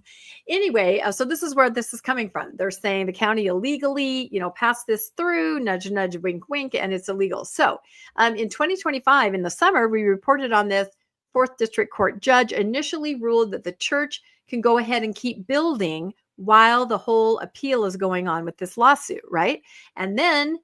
Anyway, so this is where this is coming from. They're saying the county illegally, passed this through, nudge, nudge, wink, wink, and it's illegal. So in 2025, in the summer, we reported on this. 4th District Court judge initially ruled that the church can go ahead and keep building while the whole appeal is going on with this lawsuit, right? And then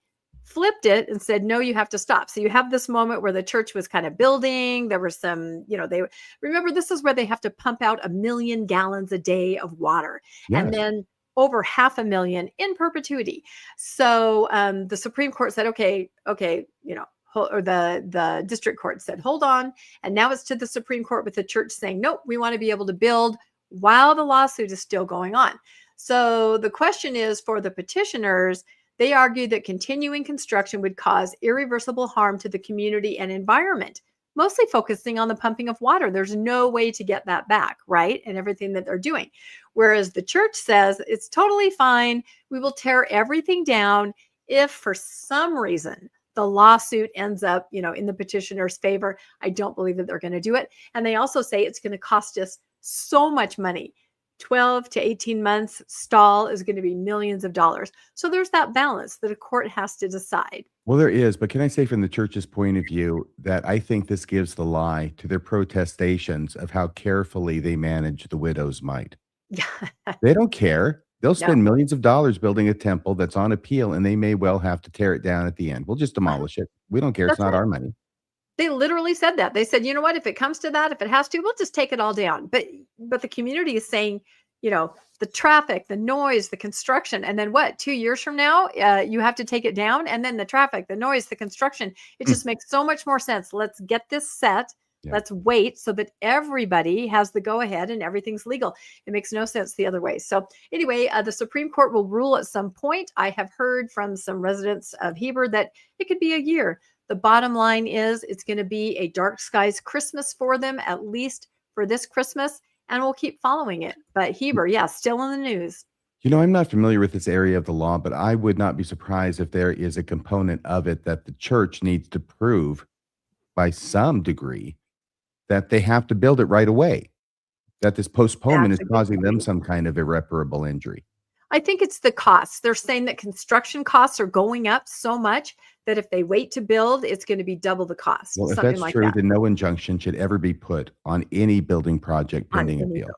flipped it and said, no, you have to stop. So you have this moment where the church was kind of building. There were some, they remember, this is where they have to pump out 1 million gallons a day of water. Yes. And then over 500,000 in perpetuity. So the Supreme Court said, okay, or the district court said, hold on. And now it's to the Supreme Court with the church saying, nope, we want to be able to build while the lawsuit is still going on. So the question is, for the petitioners, they argued that continuing construction would cause irreversible harm to the community and environment, mostly focusing on the pumping of water. There's no way to get that back, right? And everything that they're doing. Whereas the church says it's totally fine. We will tear everything down if for some reason the lawsuit ends up, in the petitioner's favor. I don't believe that they're going to do it. And they also say it's going to cost us so much money. 12 to 18 months stall is going to be millions of dollars. So there's that balance that a court has to decide. Well, there is, but can I say from the church's point of view that I think this gives the lie to their protestations of how carefully they manage the widow's mite. Yeah. They don't care. They'll spend millions of dollars building a temple that's on appeal, and they may well have to tear it down at the end. We'll just demolish it. We don't care. It's not our money. They literally said that. They said, you know what, if it comes to that, if it has to, we'll just take it all down. But the community is saying, the traffic, the noise, the construction, and then what, 2 years from now, you have to take it down. And then the traffic, the noise, the construction, it just makes so much more sense. Let's get this set. Yeah. Let's wait so that everybody has the go ahead and everything's legal. It makes no sense the other way. So anyway, the Supreme Court will rule at some point. I have heard from some residents of Heber that it could be a year. The bottom line is it's going to be a dark skies Christmas for them, at least for this Christmas, and we'll keep following it. But Heber, still in the news. I'm not familiar with this area of the law, but I would not be surprised if there is a component of it that the church needs to prove by some degree that they have to build it right away, that this postponement is causing them some kind of irreparable injury. I think it's the costs. They're saying that construction costs are going up so much that if they wait to build, it's going to be double the cost. Well, if that's true, then no injunction should ever be put on any building project pending appeal.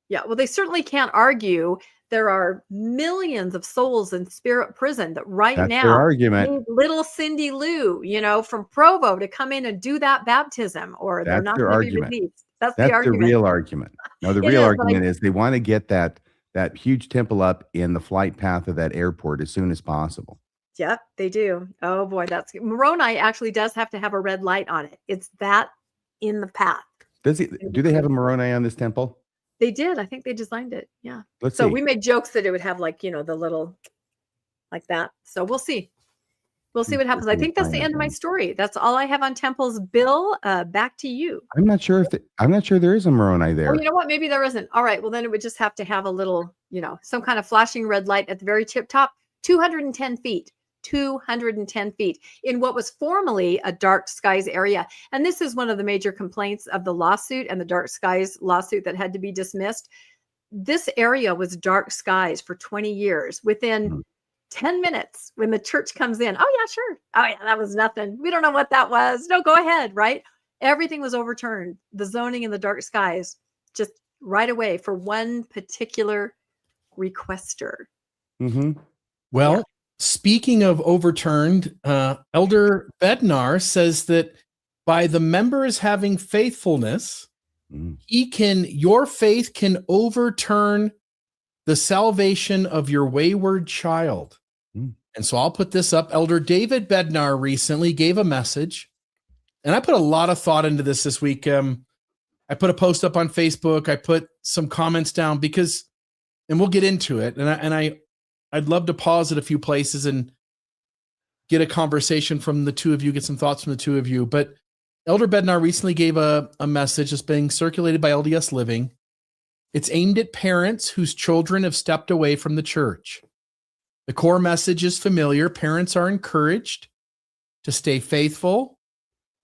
Yeah, well, they certainly can't argue. There are millions of souls in spirit prison that That's now their argument. need little Cindy Lou, from Provo to come in and do that baptism, or they're not going to be released. That's the argument. The real argument. No, the real argument is they want to get that huge temple up in the flight path of that airport as soon as possible. Yep, they do. Oh boy, Moroni actually does have to have a red light on it. It's that in the path. Do they have a Moroni on this temple? They did. I think they designed it. Yeah. Let's see. We made jokes that it would have the little like that. So we'll see. We'll see what happens. I think that's the end of my story. That's all I have on temples. Bill, back to you. I'm not sure there is a Moroni there. Oh, you know what? Maybe there isn't. All right. Well, then it would just have to have a little, some kind of flashing red light at the very tip top. 210 feet. 210 feet in what was formerly a dark skies area. And this is one of the major complaints of the lawsuit and the dark skies lawsuit that had to be dismissed. This area was dark skies for 20 years. Within 10 minutes, when the church comes in, oh yeah, sure. Oh yeah, that was nothing. We don't know what that was. No, go ahead, right? Everything was overturned. The zoning in the dark skies, just right away for one particular requester. Mm-hmm. Well, speaking of overturned, Elder Bednar says that by the members having faithfulness, your faith can overturn the salvation of your wayward child. And so I'll put this up. Elder David Bednar recently gave a message, and I put a lot of thought into this week. I put a post up on Facebook. I put some comments down and we'll get into it. And I'd love to pause at a few places and get a conversation from the two of you, get some thoughts from the two of you. But Elder Bednar recently gave a message that's being circulated by LDS Living. It's aimed at parents whose children have stepped away from the church. The core message is familiar. Parents are encouraged to stay faithful,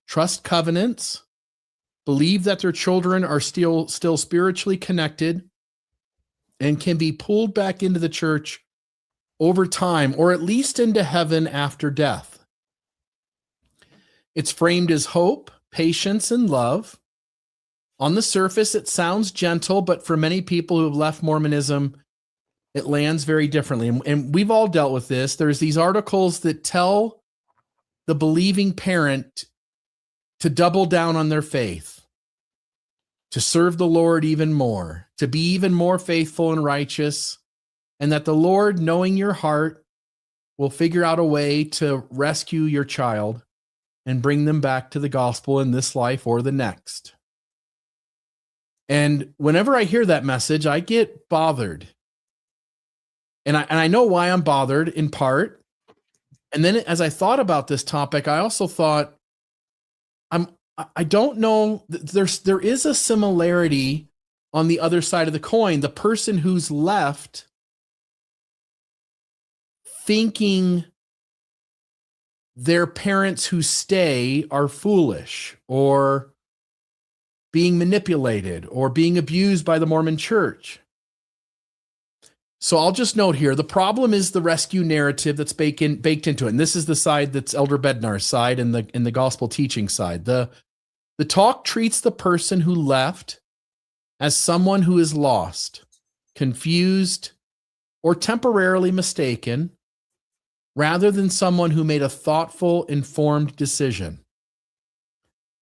trust covenants, believe that their children are still spiritually connected, and can be pulled back into the church over time, or at least into heaven after death. It's framed as hope, patience, and love. On the surface, it sounds gentle, but for many people who have left Mormonism, it lands very differently. And we've all dealt with this. There's these articles that tell the believing parent to double down on their faith, to serve the Lord even more, to be even more faithful and righteous, and that the Lord, knowing your heart, will figure out a way to rescue your child and bring them back to the gospel in this life or the next. And whenever I hear that message, I get bothered. And I know why I'm bothered in part. And then as I thought about this topic, I also thought, I don't know, there is a similarity on the other side of the coin. The person who's left thinking their parents who stay are foolish or being manipulated or being abused by the Mormon Church. So I'll just note here, the problem is the rescue narrative that's baked into it. And this is the side that's Elder Bednar's side and the gospel teaching side. The talk treats the person who left as someone who is lost, confused, or temporarily mistaken, rather than someone who made a thoughtful, informed decision.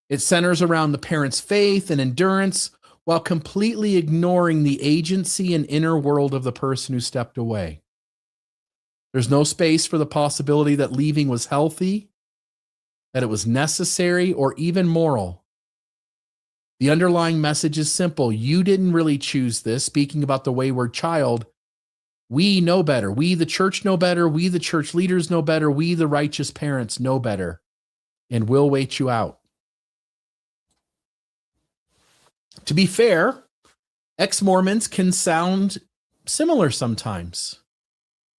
It centers around the parent's faith and endurance while completely ignoring the agency and inner world of the person who stepped away. There's no space for the possibility that leaving was healthy, that it was necessary, or even moral. The underlying message is simple. You didn't really choose this. Speaking about the wayward child, we know better. We, the church, know better. We, the church leaders, know better. We, the righteous parents, know better, and we'll wait you out. To be fair, ex-Mormons can sound similar sometimes.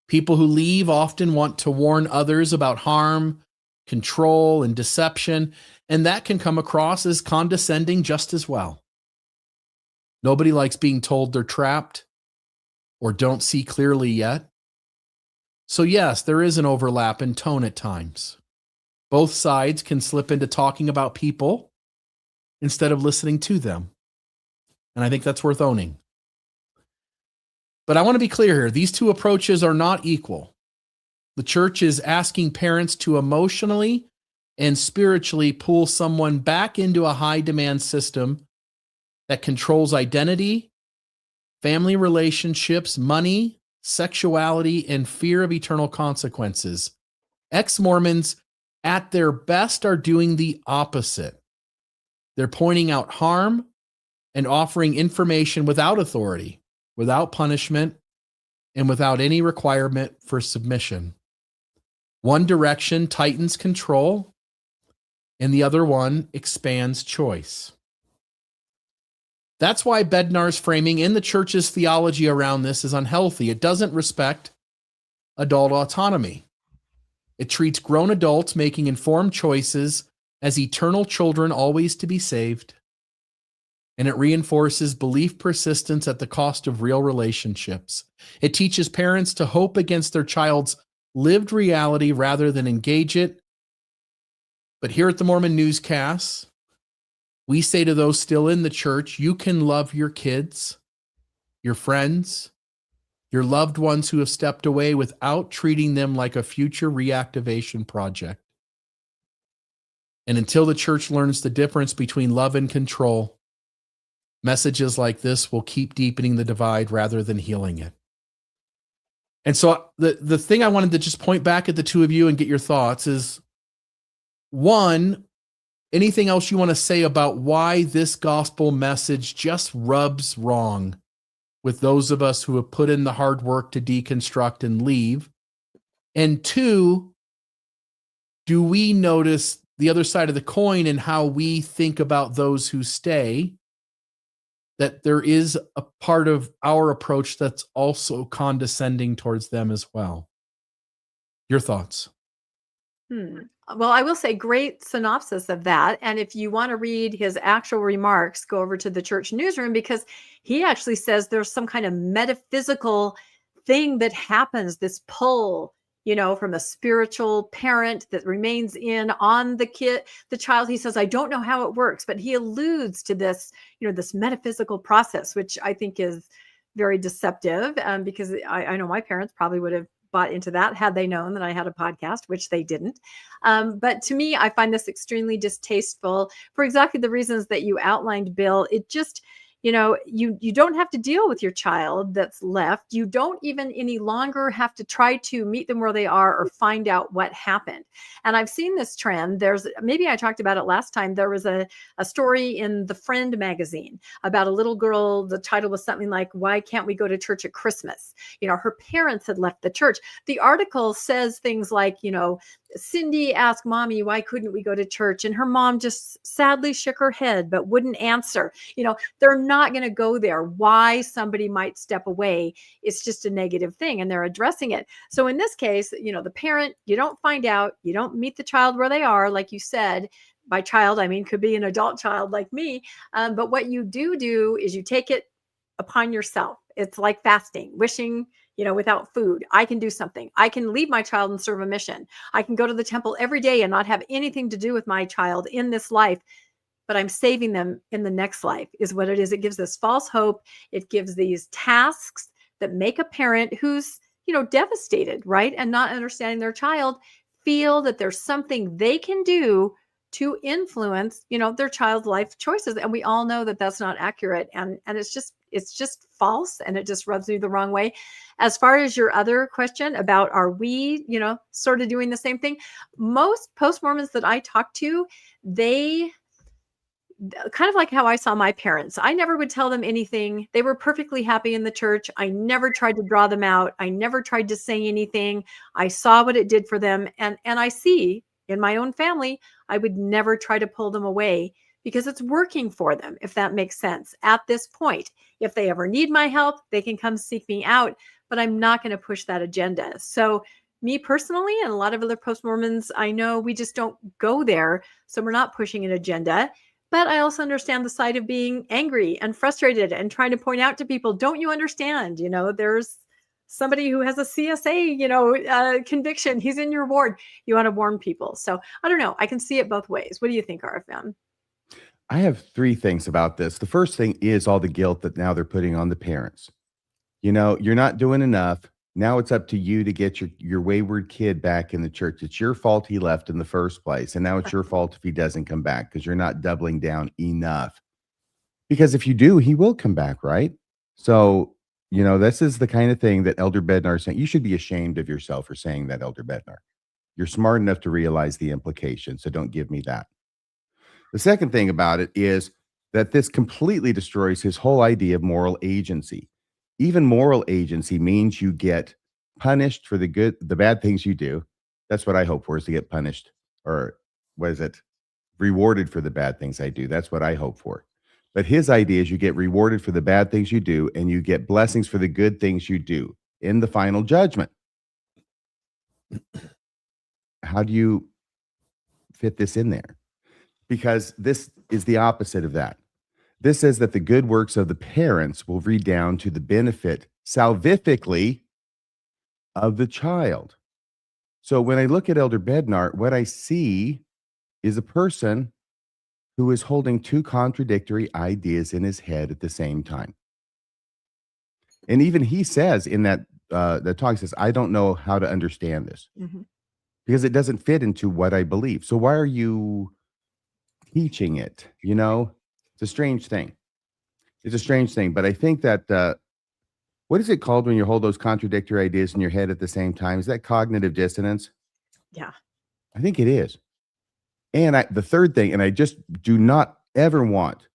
People who leave often want to warn others about harm, control, and deception, and that can come across as condescending just as well. Nobody likes being told they're trapped or don't see clearly yet. So yes, there is an overlap in tone at times. Both sides can slip into talking about people instead of listening to them. And I think that's worth owning. But I want to be clear here. These two approaches are not equal. The church is asking parents to emotionally and spiritually pull someone back into a high-demand system that controls identity, family relationships, money, sexuality, and fear of eternal consequences. Ex-Mormons, at their best, are doing the opposite. They're pointing out harm and offering information without authority, without punishment, and without any requirement for submission. One direction tightens control, and the other one expands choice. That's why Bednar's framing in the church's theology around this is unhealthy. It doesn't respect adult autonomy. It treats grown adults making informed choices as eternal children always to be saved. And it reinforces belief persistence at the cost of real relationships. It teaches parents to hope against their child's lived reality rather than engage it. But here at the Mormon Newscast, we say to those still in the church, you can love your kids, your friends, your loved ones who have stepped away without treating them like a future reactivation project. And until the church learns the difference between love and control, messages like this will keep deepening the divide rather than healing it. And so the thing I wanted to just point back at the two of you and get your thoughts is, one, anything else you want to say about why this gospel message just rubs wrong with those of us who have put in the hard work to deconstruct and leave? And two, do we notice the other side of the coin in how we think about those who stay, that there is a part of our approach that's also condescending towards them as well? Your thoughts? Well, I will say great synopsis of that. And if you want to read his actual remarks, go over to the church newsroom, because he actually says there's some kind of metaphysical thing that happens, this pull, from a spiritual parent that remains in on the child. He says, I don't know how it works, but he alludes to this, this metaphysical process, which I think is very deceptive, because I know my parents probably would have bought into that had they known that I had a podcast, which they didn't. But to me, I find this extremely distasteful for exactly the reasons that you outlined, Bill. It just, you don't have to deal with your child that's left. You don't even any longer have to try to meet them where they are or find out what happened. And I've seen this trend. Maybe I talked about it last time. There was a story in the Friend magazine about a little girl. The title was something like, "Why can't we go to church at Christmas?" Her parents had left the church. The article says things like, Cindy asked mommy, "Why couldn't we go to church?" And her mom just sadly shook her head, but wouldn't answer. They're not going to go there. Why somebody might step away, it's just a negative thing, and they're addressing it. So in this case, the parent, you don't find out, you don't meet the child where they are, like you said. By child, I mean, could be an adult child like me. But what you do is you take it upon yourself. It's like fasting, wishing, without food. I can do something. I can leave my child and serve a mission. I can go to the temple every day and not have anything to do with my child in this life, but I'm saving them in the next life, is what it is. It gives this false hope. It gives these tasks that make a parent who's, devastated, right? And not understanding their child feel that there's something they can do to influence, their child's life choices. And we all know that that's not accurate. And it's just false, and it just rubs me the wrong way. As far as your other question about, are we, sort of doing the same thing? Most post-Mormons that I talk to, they kind of like how I saw my parents. I never would tell them anything. They were perfectly happy in the church. I never tried to draw them out. I never tried to say anything. I saw what it did for them. And I see in my own family, I would never try to pull them away because it's working for them, if that makes sense. At this point, if they ever need my help, they can come seek me out, but I'm not going to push that agenda. So me personally, and a lot of other post-Mormons I know, we just don't go there. So we're not pushing an agenda. But I also understand the side of being angry and frustrated and trying to point out to people, don't you understand? There's somebody who has a CSA, conviction. He's in your ward. You want to warn people. So I don't know. I can see it both ways. What do you think, RFM? I have three things about this. The first thing is all the guilt that now they're putting on the parents. You're not doing enough. Now it's up to you to get your wayward kid back in the church. It's your fault he left in the first place. And now it's your fault if he doesn't come back because you're not doubling down enough. Because if you do, he will come back, right? So, this is the kind of thing that Elder Bednar is saying. You should be ashamed of yourself for saying that, Elder Bednar. You're smart enough to realize the implications, so don't give me that. The second thing about it is that this completely destroys his whole idea of moral agency. Even moral agency means you get punished for the bad things you do. That's what I hope for, is to get punished, or what is it? Rewarded for the bad things I do. That's what I hope for. But his idea is you get rewarded for the bad things you do, and you get blessings for the good things you do in the final judgment. How do you fit this in there? Because this is the opposite of that. This says that the good works of the parents will redound to the benefit salvifically of the child. So when I look at Elder Bednar, what I see is a person who is holding two contradictory ideas in his head at the same time. And even he says in that talk, he says, I don't know how to understand this because it doesn't fit into what I believe. So why are you teaching it? It's a strange thing. It's a strange thing. But I think that, what is it called when you hold those contradictory ideas in your head at the same time? Is that cognitive dissonance? Yeah. I think it is. And the third thing, and I just do not ever want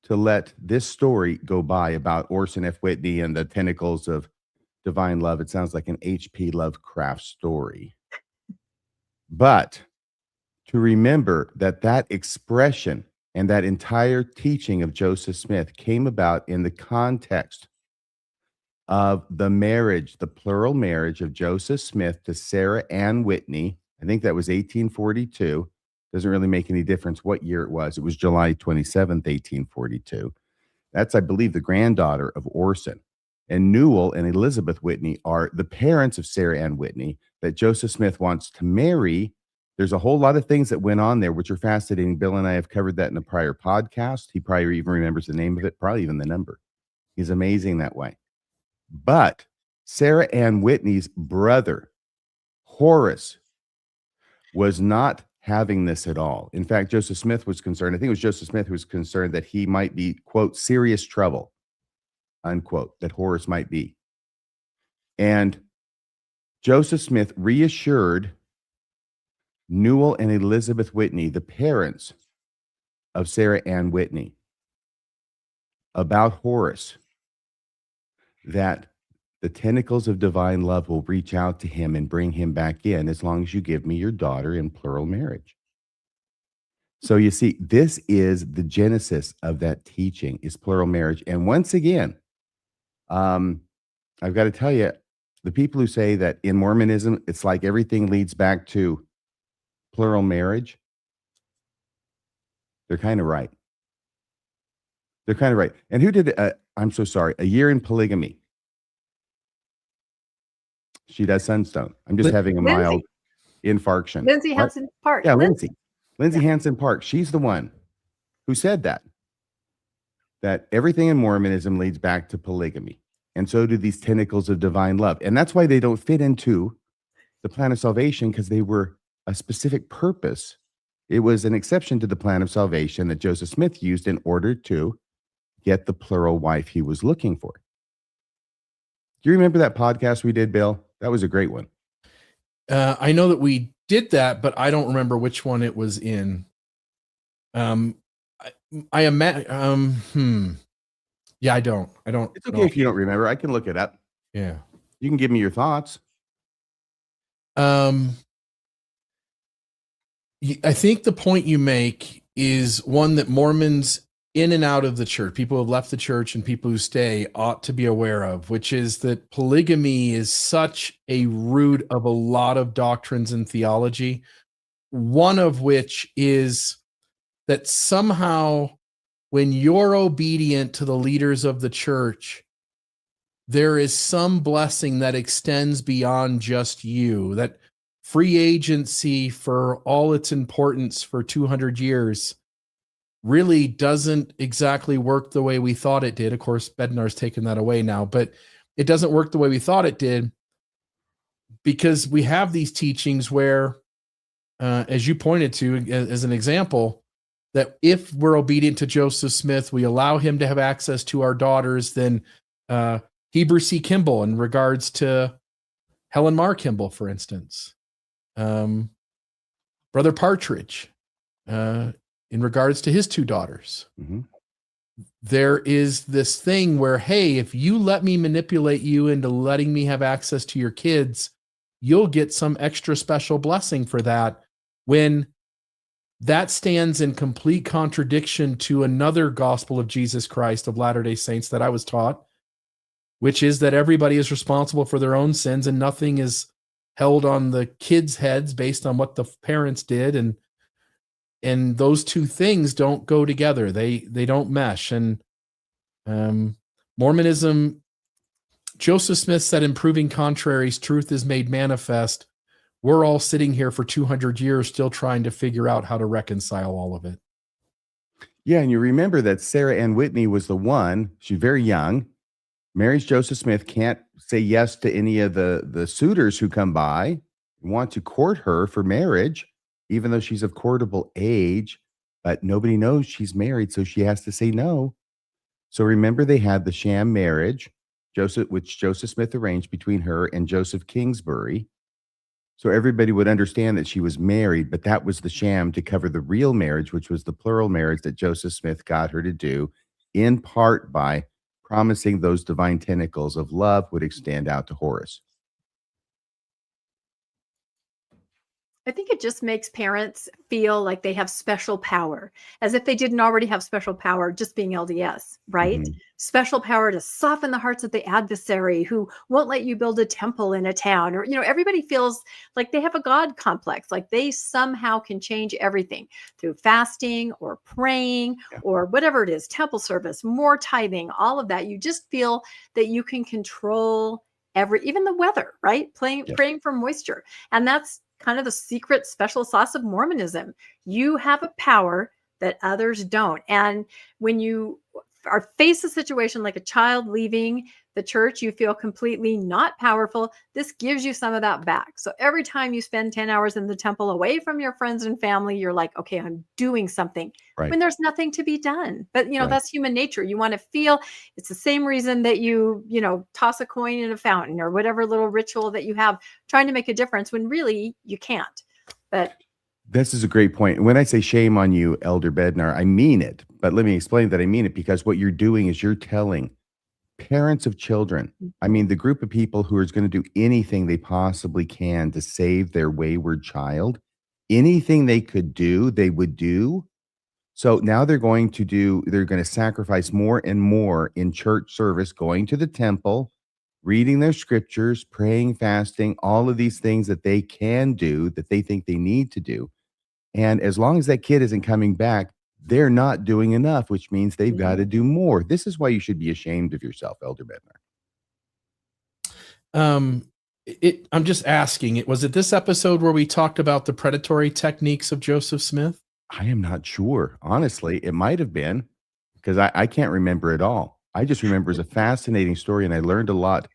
to let this story go by about Orson F. Whitney and the tentacles of divine love. It sounds like an H.P. Lovecraft story. But to remember that expression and that entire teaching of Joseph Smith came about in the context of the marriage, the plural marriage of Joseph Smith to Sarah Ann Whitney. I think that was 1842. Doesn't really make any difference what year it was. It was July 27th, 1842. That's, I believe, the granddaughter of Orson. And Newell and Elizabeth Whitney are the parents of Sarah Ann Whitney that Joseph Smith wants to marry. There's a whole lot of things that went on there, which are fascinating. Bill and I have covered that in a prior podcast. He probably even remembers the name of it, probably even the number. He's amazing that way. But Sarah Ann Whitney's brother, Horace, was not having this at all. In fact, Joseph Smith was concerned. I think it was Joseph Smith who was concerned that he might be, quote, serious trouble, unquote, that Horace might be. And Joseph Smith reassured Newell and Elizabeth Whitney, the parents of Sarah Ann Whitney, about Horace, that the tentacles of divine love will reach out to him and bring him back in as long as you give me your daughter in plural marriage. So you see, this is the genesis of that teaching, is plural marriage. And once again, I've got to tell you, the people who say that in Mormonism, it's like everything leads back to plural marriage, they're kind of right. They're kind of right. And who did, I'm so sorry, A Year in Polygamy? She does Sunstone. I'm just having a mild infarction. Lindsay Hansen Park. Yeah, Lindsay Hansen Park. She's the one who said that everything in Mormonism leads back to polygamy. And so do these tentacles of divine love. And that's why they don't fit into the plan of salvation, because they were a specific purpose. It was an exception to the plan of salvation that Joseph Smith used in order to get the plural wife he was looking for. Do you remember that podcast we did, Bill? That was a great one. I know that we did that, but I don't remember which one it was in. I imagine. Yeah, I don't. It's okay if you don't remember. I can look it up. Yeah. You can give me your thoughts. I think the point you make is one that Mormons in and out of the church, people who have left the church and people who stay, ought to be aware of, which is that polygamy is such a root of a lot of doctrines and theology. One of which is that somehow when you're obedient to the leaders of the church, there is some blessing that extends beyond just you, that free agency, for all its importance for 200 years, really doesn't exactly work the way we thought it did. Of course, Bednar's taken that away now, but it doesn't work the way we thought it did, because we have these teachings where, as you pointed to as an example, that if we're obedient to Joseph Smith, we allow him to have access to our daughters, then Heber C. Kimball in regards to Helen Mar Kimball, for instance, Brother Partridge, in regards to his two daughters. Mm-hmm. There is this thing where, hey, if you let me manipulate you into letting me have access to your kids, you'll get some extra special blessing for that, when that stands in complete contradiction to another gospel of Jesus Christ of Latter-day Saints that I was taught, which is that everybody is responsible for their own sins and nothing is held on the kids' heads based on what the parents did. And those two things don't go together. They don't mesh. And Mormonism, Joseph Smith said, in proving contraries, truth is made manifest. We're all sitting here for 200 years still trying to figure out how to reconcile all of it. Yeah, and you remember that Sarah Ann Whitney was the one, she's very young, marries Joseph Smith, can't say yes to any of the suitors who come by, want to court her for marriage, even though she's of courtable age, but nobody knows she's married, so she has to say no. So remember, they had the sham marriage, which Joseph Smith arranged between her and Joseph Kingsbury. So everybody would understand that she was married, but that was the sham to cover the real marriage, which was the plural marriage that Joseph Smith got her to do, in part by promising those divine tentacles of love would extend out to Horace. I think it just makes parents feel like they have special power, as if they didn't already have special power just being LDS, right? Mm-hmm. Special power to soften the hearts of the adversary who won't let you build a temple in a town. Or, everybody feels like they have a God complex, like they somehow can change everything through fasting or praying or whatever it is, temple service, more tithing, all of that. You just feel that you can control even the weather, right? Praying for moisture. And that's kind of the secret special sauce of Mormonism. You have a power that others don't. And when you face a situation like a child leaving the church, you feel completely not powerful. This gives you some of that back. So every time you spend 10 hours in the temple away from your friends and family, you're like, okay, I'm doing something Right. when there's nothing to be done. But, Right. that's human nature. You want to feel. It's the same reason that you toss a coin in a fountain or whatever little ritual that you have trying to make a difference when really you can't. But This is a great point. When I say shame on you, Elder Bednar, I mean it. But let me explain that I mean it, because what you're doing is you're telling parents of children, I mean, the group of people who are going to do anything they possibly can to save their wayward child, anything they could do, they would do. So now they're going to sacrifice more and more in church service, going to the temple, reading their scriptures, praying, fasting, all of these things that they can do, that they think they need to do. And as long as that kid isn't coming back, they're not doing enough, which means they've got to do more. This is why you should be ashamed of yourself, Elder Bednar. I'm just asking, was it this episode where we talked about the predatory techniques of Joseph Smith? I am not sure. Honestly, it might have been, because I can't remember it all. I just remember it's a fascinating story, and I learned a lot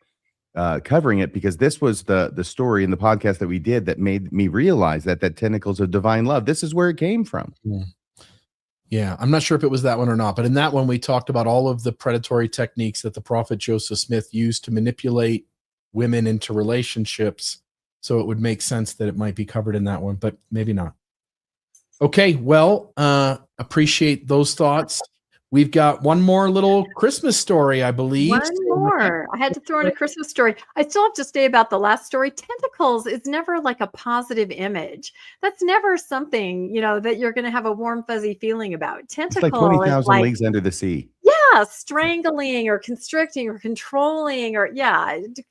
covering it, because this was the story in the podcast that we did that made me realize that tentacles of divine love, this is where it came from. Yeah, I'm not sure if it was that one or not, but in that one, we talked about all of the predatory techniques that the prophet Joseph Smith used to manipulate women into relationships. So it would make sense that it might be covered in that one, but maybe not. Okay, well, appreciate those thoughts. We've got one more little Christmas story, I believe. One more. I had to throw in a Christmas story. I still have to say about the last story. Tentacles is never like a positive image. That's never something, that you're going to have a warm, fuzzy feeling about. Tentacle It's like 20,000 is like, leagues under the sea. strangling or constricting or controlling or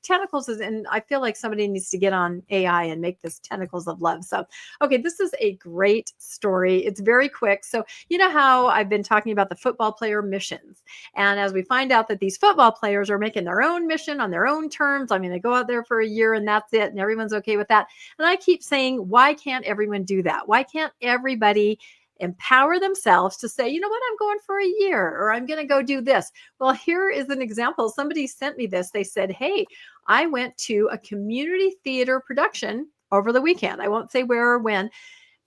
tentacles is, and I feel like somebody needs to get on AI and make this tentacles of love. So, okay, this is a great story. It's very quick. So, you know how I've been talking about the football player missions. And as we find out that these football players are making their own mission on their own terms, I mean, they go out there for a year and that's it. And everyone's okay with that. And I keep saying, why can't everyone do that? Why can't everybody empower themselves to say, you know what, I'm going for a year, or I'm going to go do this? Well, here is an example. Somebody sent me this. They said, hey, I went to a community theater production over the weekend. I won't say where or when,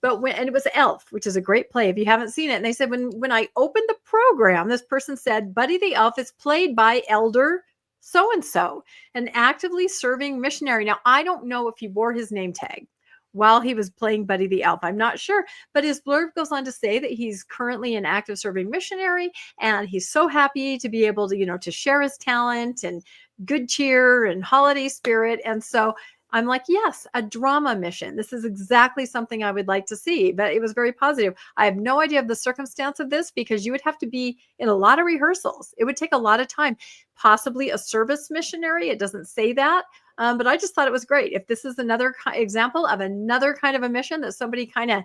but and it was Elf, which is a great play if you haven't seen it. And they said, when I opened the program, this person said, Buddy the Elf is played by Elder so-and-so, an actively serving missionary. Now, I don't know if he wore his name tag while he was playing Buddy the Elf. I'm not sure, but his blurb goes on to say that he's currently an active serving missionary, and he's so happy to be able to, to share his talent and good cheer and holiday spirit. And so I'm like, yes, a drama mission. This is exactly something I would like to see, but it was very positive. I have no idea of the circumstance of this, because you would have to be in a lot of rehearsals. It would take a lot of time, possibly a service missionary. It doesn't say that. But I just thought it was great. If this is another example of another kind of a mission that somebody kind of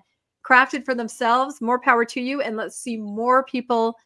crafted for themselves, more power to you. And let's see more people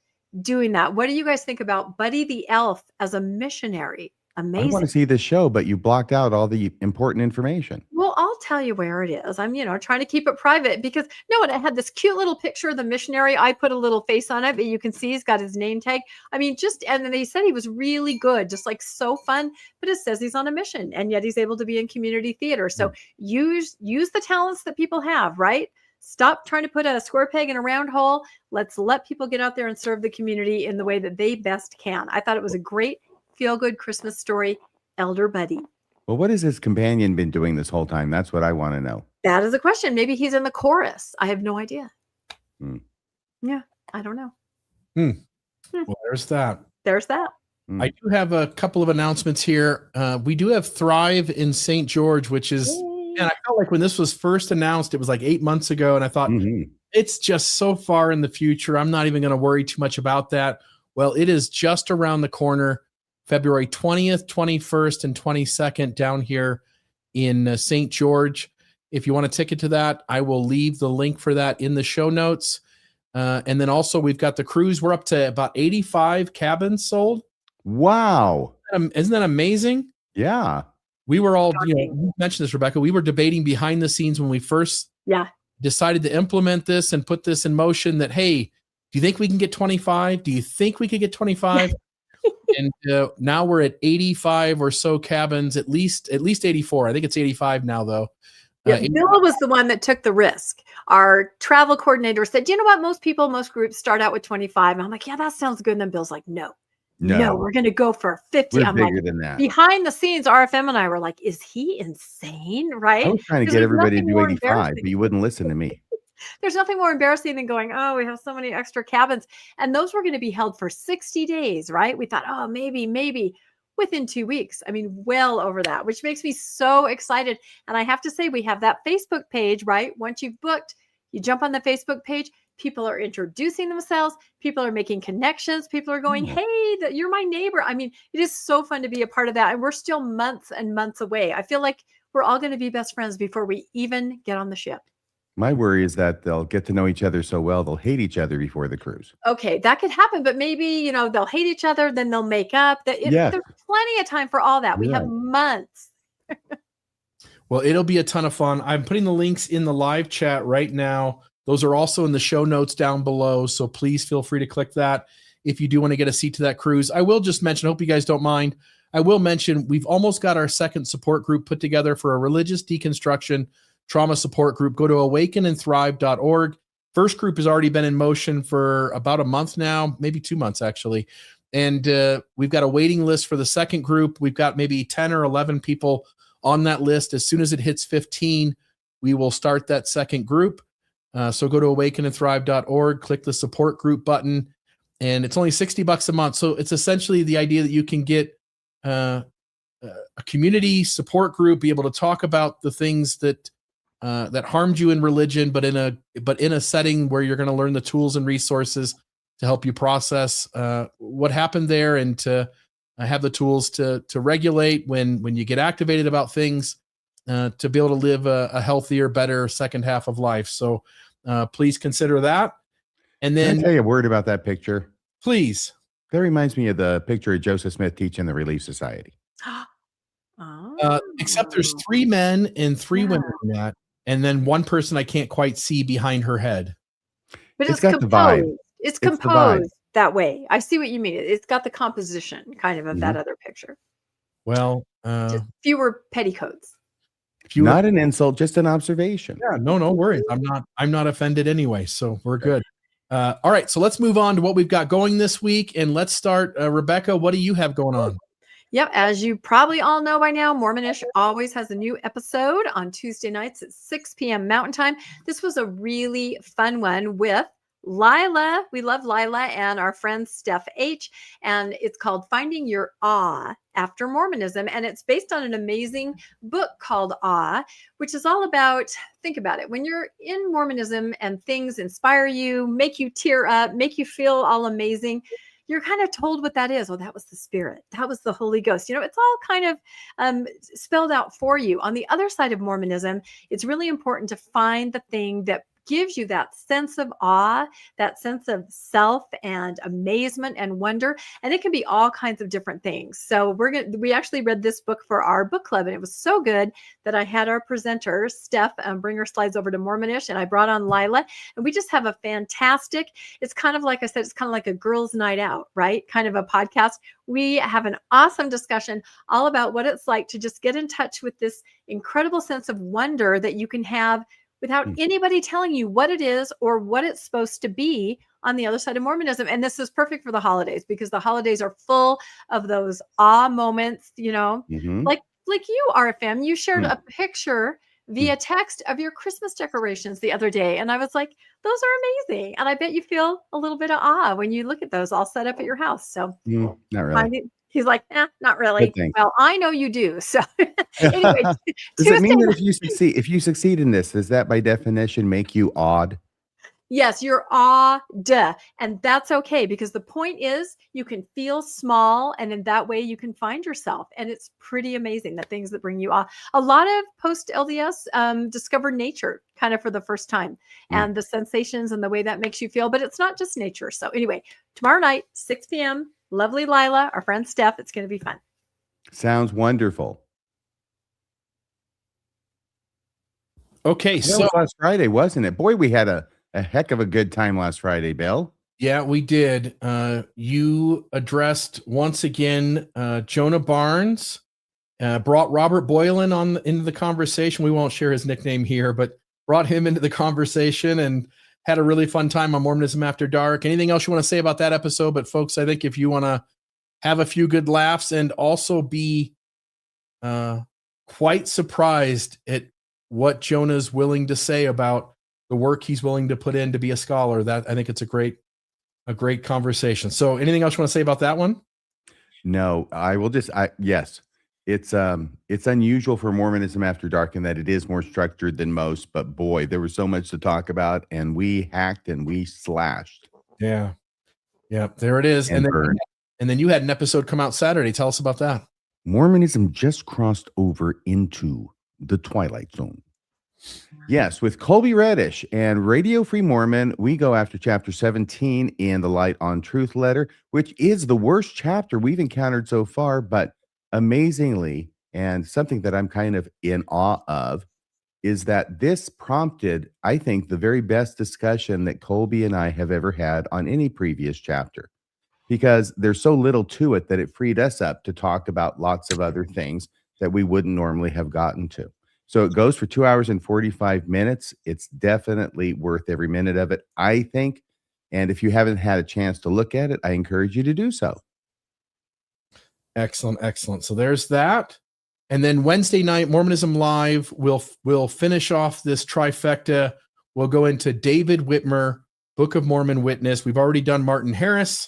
doing that. What do you guys think about Buddy the Elf as a missionary? Amazing. I want to see this show, but you blocked out all the important information. Well, I'll tell you where it is. I'm, trying to keep it private because it had this cute little picture of the missionary. I put a little face on it, but you can see he's got his name tag. I mean, and then they said he was really good, just like so fun, but it says he's on a mission and yet he's able to be in community theater. So use the talents that people have, right? Stop trying to put a square peg in a round hole. Let's let people get out there and serve the community in the way that they best can. I thought it was a great feel-good Christmas story, Elder Buddy. Well, what has his companion been doing this whole time? That's what I want to know. That is a question. Maybe he's in the chorus. I have no idea. Yeah, I don't know. Well, there's that. I do have a couple of announcements here. We do have Thrive in St. George, which is, and I felt like when this was first announced, it was like 8 months ago. And I thought, it's just so far in the future. I'm not even going to worry too much about that. Well, it is just around the corner. February 20th, 21st, and 22nd down here in St. George. If you want a ticket to that, I will leave the link for that in the show notes. And then also we've got the cruise. We're up to about 85 cabins sold. Wow. Isn't that amazing? Yeah. We were all, you mentioned this, Rebecca, we were debating behind the scenes when we first decided to implement this and put this in motion that, hey, do you think we can get 25? Do you think we could get 25? And now we're at 85 or so cabins, at least 84. I think it's 85 now, though. Yeah, Bill was the one that took the risk. Our travel coordinator said, you know what? Most groups start out with 25. And I'm like, yeah, that sounds good. And then Bill's like, no, we're going to go for 50. We're I'm bigger like, than that. Behind the scenes, RFM and I were like, is he insane? Right? I was trying to get everybody to do 85, but you wouldn't listen to me. There's nothing more embarrassing than going, oh, we have so many extra cabins. And those were going to be held for 60 days, right? We thought, oh, maybe within 2 weeks. I mean, well over that, which makes me so excited. And I have to say, we have that Facebook page, right? Once you've booked, you jump on the Facebook page. People are introducing themselves. People are making connections. People are going, hey, you're my neighbor. I mean, it is so fun to be a part of that. And we're still months and months away. I feel like we're all going to be best friends before we even get on the ship. My worry is that they'll get to know each other so well, they'll hate each other before the cruise. Okay, that could happen, but maybe, they'll hate each other, then they'll make up. There's plenty of time for all that. We have months. Well, it'll be a ton of fun. I'm putting the links in the live chat right now. Those are also in the show notes down below, so please feel free to click that if you do want to get a seat to that cruise. I will just mention, I hope you guys don't mind, I will mention we've almost got our second support group put together for a religious deconstruction trauma support group. Go to awakenandthrive.org. First group has already been in motion for about a month now, maybe 2 months actually. And we've got a waiting list for the second group. We've got maybe 10 or 11 people on that list. As soon as it hits 15, we will start that second group. So go to awakenandthrive.org, click the support group button, and it's only $60 a month. So it's essentially the idea that you can get a community support group, be able to talk about the things that harmed you in religion, but in a setting where you're going to learn the tools and resources to help you process what happened there, and to have the tools to regulate when you get activated about things, to be able to live a healthier, better second half of life. So please consider that. And then, can I tell you a word about that picture? Please. That reminds me of the picture of Joseph Smith teaching the Relief Society. Except there's 3 men and 3 women in that. And then one person I can't quite see behind her head. But it's got composed. The vibe. It's composed that way. I see what you mean. It's got the composition kind of that other picture. Well, just fewer petticoats. Not an insult, just an observation. Yeah, no worries. I'm not offended anyway, so we're good. All right, so let's move on to what we've got going this week, and let's start. Rebecca, what do you have going on? Yep, as you probably all know by now, Mormonish always has a new episode on Tuesday nights at 6 p.m. Mountain Time. This was a really fun one with Lila. We love Lila and our friend Steph H. And it's called Finding Your Awe After Mormonism. And it's based on an amazing book called Awe, which is all about, think about it, when you're in Mormonism and things inspire you, make you tear up, make you feel all amazing, you're kind of told what that is. Oh, that was the Spirit. That was the Holy Ghost. It's all kind of spelled out for you. On the other side of Mormonism, it's really important to find the thing that gives you that sense of awe, that sense of self and amazement and wonder. And it can be all kinds of different things. So we actually read this book for our book club, and it was so good that I had our presenter, Steph, bring her slides over to Mormonish, and I brought on Lila, and we just have a fantastic, it's kind of like I said, it's kind of like a girls' night out, right? Kind of a podcast. We have an awesome discussion all about what it's like to just get in touch with this incredible sense of wonder that you can have without anybody telling you what it is or what it's supposed to be on the other side of Mormonism. And this is perfect for the holidays, because the holidays are full of those awe moments, like you, RFM. You shared a picture via text of your Christmas decorations the other day. And I was like, those are amazing. And I bet you feel a little bit of awe when you look at those all set up at your house. So not really. He's like, not really. Well, I know you do. So anyway, does it mean that if you succeed in this, does that by definition make you odd? Yes, you're awed. And that's okay, because the point is you can feel small, and in that way you can find yourself. And it's pretty amazing, the things that bring you awe. A lot of post LDS discover nature kind of for the first time, and the sensations and the way that makes you feel. But it's not just nature. So anyway, tomorrow night, 6 p.m., lovely Lila, our friend Steph. It's going to be fun. Sounds wonderful. Okay, so last Friday, wasn't it? Boy, we had a heck of a good time last Friday, Bill. Yeah, we did. You addressed once again Jonah Barnes, brought Robert Boylan into the conversation. We won't share his nickname here, but brought him into the conversation and had a really fun time on Mormonism After Dark. Anything else you want to say about that episode? But folks, I think if you want to have a few good laughs and also be quite surprised at what Jonah's willing to say about the work he's willing to put in to be a scholar, that I think it's a great conversation. So anything else you want to say about that one? No, I will just, yes, it's unusual for Mormonism After Dark in that it is more structured than most, but boy, there was so much to talk about and we hacked and we slashed. Yeah. Yeah. There it is. And then you had an episode come out Saturday. Tell us about that. Mormonism just crossed over into the Twilight Zone. Yes, with Colby Reddish and Radio Free Mormon, we go after chapter 17 in the Light on Truth letter, which is the worst chapter we've encountered so far, but amazingly, and something that I'm kind of in awe of, is that this prompted, I think, the very best discussion that Colby and I have ever had on any previous chapter, because there's so little to it that it freed us up to talk about lots of other things that we wouldn't normally have gotten to. So it goes for 2 hours and 45 minutes. It's definitely worth every minute of it, I think. And if you haven't had a chance to look at it, I encourage you to do so. Excellent, excellent. So there's that. And then Wednesday night, Mormonism Live, we'll finish off this trifecta. We'll go into David Whitmer, Book of Mormon Witness. We've already done Martin Harris.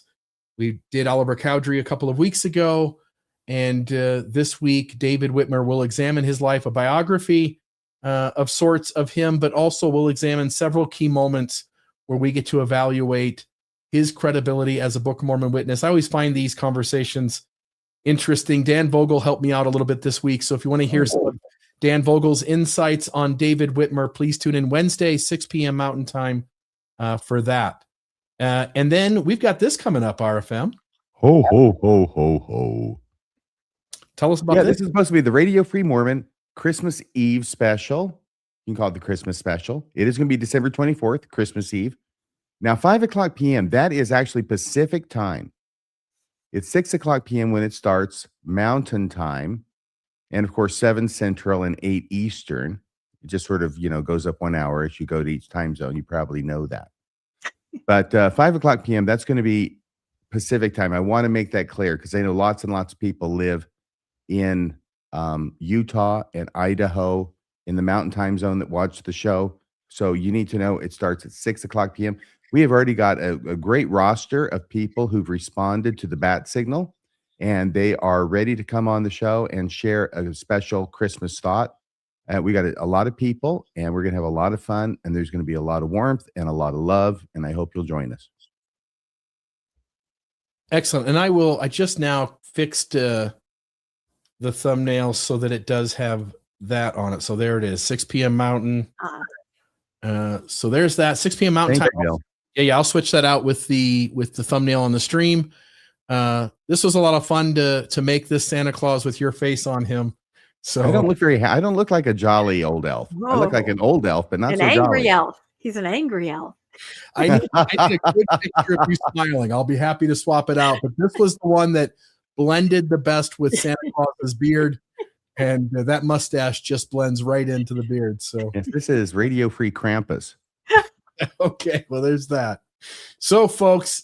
We did Oliver Cowdery a couple of weeks ago. And this week, David Whitmer will examine his life, a biography of sorts of him, but also we'll examine several key moments where we get to evaluate his credibility as a Book of Mormon witness. I always find these conversations interesting. Dan Vogel helped me out a little bit this week. So if you want to hear some of Dan Vogel's insights on David Whitmer, please tune in Wednesday, 6 p.m. Mountain Time for that. And then we've got this coming up, RFM. Ho, ho, ho, ho, ho. Tell us about this. This is supposed to be the Radio Free Mormon Christmas Eve special. You can call it the Christmas special. It is going to be December 24th, Christmas Eve. Now, 5 o'clock p.m., that is actually Pacific time. It's 6 o'clock p.m. when it starts, Mountain Time. And, of course, 7 Central and 8 Eastern. It just sort of, goes up 1 hour as you go to each time zone. You probably know that. But 5 o'clock p.m., that's going to be Pacific time. I want to make that clear because I know lots and lots of people live in Utah and Idaho in the Mountain Time Zone that watch the show. So you need to know it starts at 6 o'clock p.m. We have already got a great roster of people who've responded to the bat signal, and they are ready to come on the show and share a special Christmas thought. We got a lot of people, and we're going to have a lot of fun, and there's going to be a lot of warmth and a lot of love, and I hope you'll join us. Excellent. And I just now fixed the thumbnail so that it does have that on it. So there it is, 6 p.m. Mountain. So there's that 6 p.m. Mountain time. Yeah, I'll switch that out with the thumbnail on the stream. This was a lot of fun to make this Santa Claus with your face on him. So I don't look like a jolly old elf. Whoa. I look like an old elf, but not an so angry jolly. elf. He's an angry elf. I need a good picture of you smiling. I'll be happy to swap it out. But this was the one that blended the best with Santa Claus's beard, and that mustache just blends right into the beard. So yes, this is Radio Free Krampus. Okay, well, there's that. So, folks,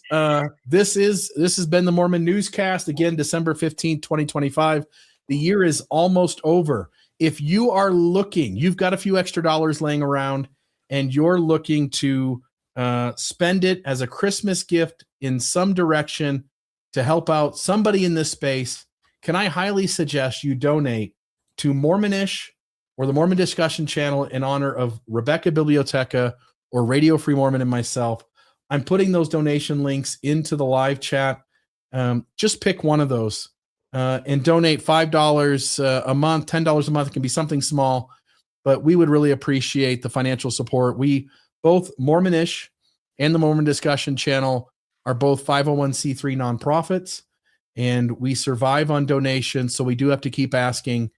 this has been the Mormon Newscast. Again, December 15th, 2025. The year is almost over. If you are looking, you've got a few extra dollars laying around, and you're looking to spend it as a Christmas gift in some direction to help out somebody in this space, can I highly suggest you donate to Mormonish or the Mormon Discussion Channel in honor of Rebecca Biblioteca or Radio Free Mormon and myself. I'm putting those donation links into the live chat. Just pick one of those and donate $5 a month, $10 a month. It can be something small, but we would really appreciate the financial support. We both Mormonish and the Mormon Discussion Channel are both 501c3 nonprofits, and we survive on donations. So we do have to keep asking,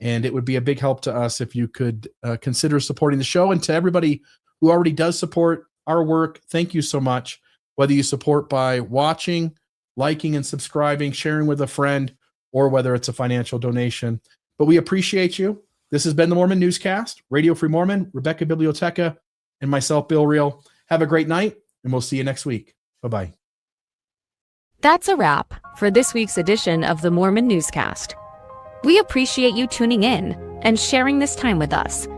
and it would be a big help to us if you could consider supporting the show. And to everybody who already does support our work, thank you so much. whether you support by watching, liking and subscribing, sharing with a friend, or whether it's a financial donation. But we appreciate you. This has been the Mormon Newscast, Radio Free Mormon, Rebecca Biblioteca, and myself, Bill Reel. Have a great night, and we'll see you next week. Bye-bye. That's a wrap for this week's edition of the Mormon Newscast. We appreciate you tuning in and sharing this time with us.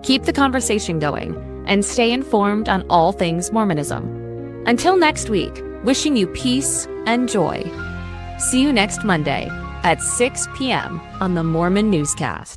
Keep the conversation going and stay informed on all things Mormonism. Until next week, wishing you peace and joy. See you next Monday at 6 p.m. on the Mormon Newscast.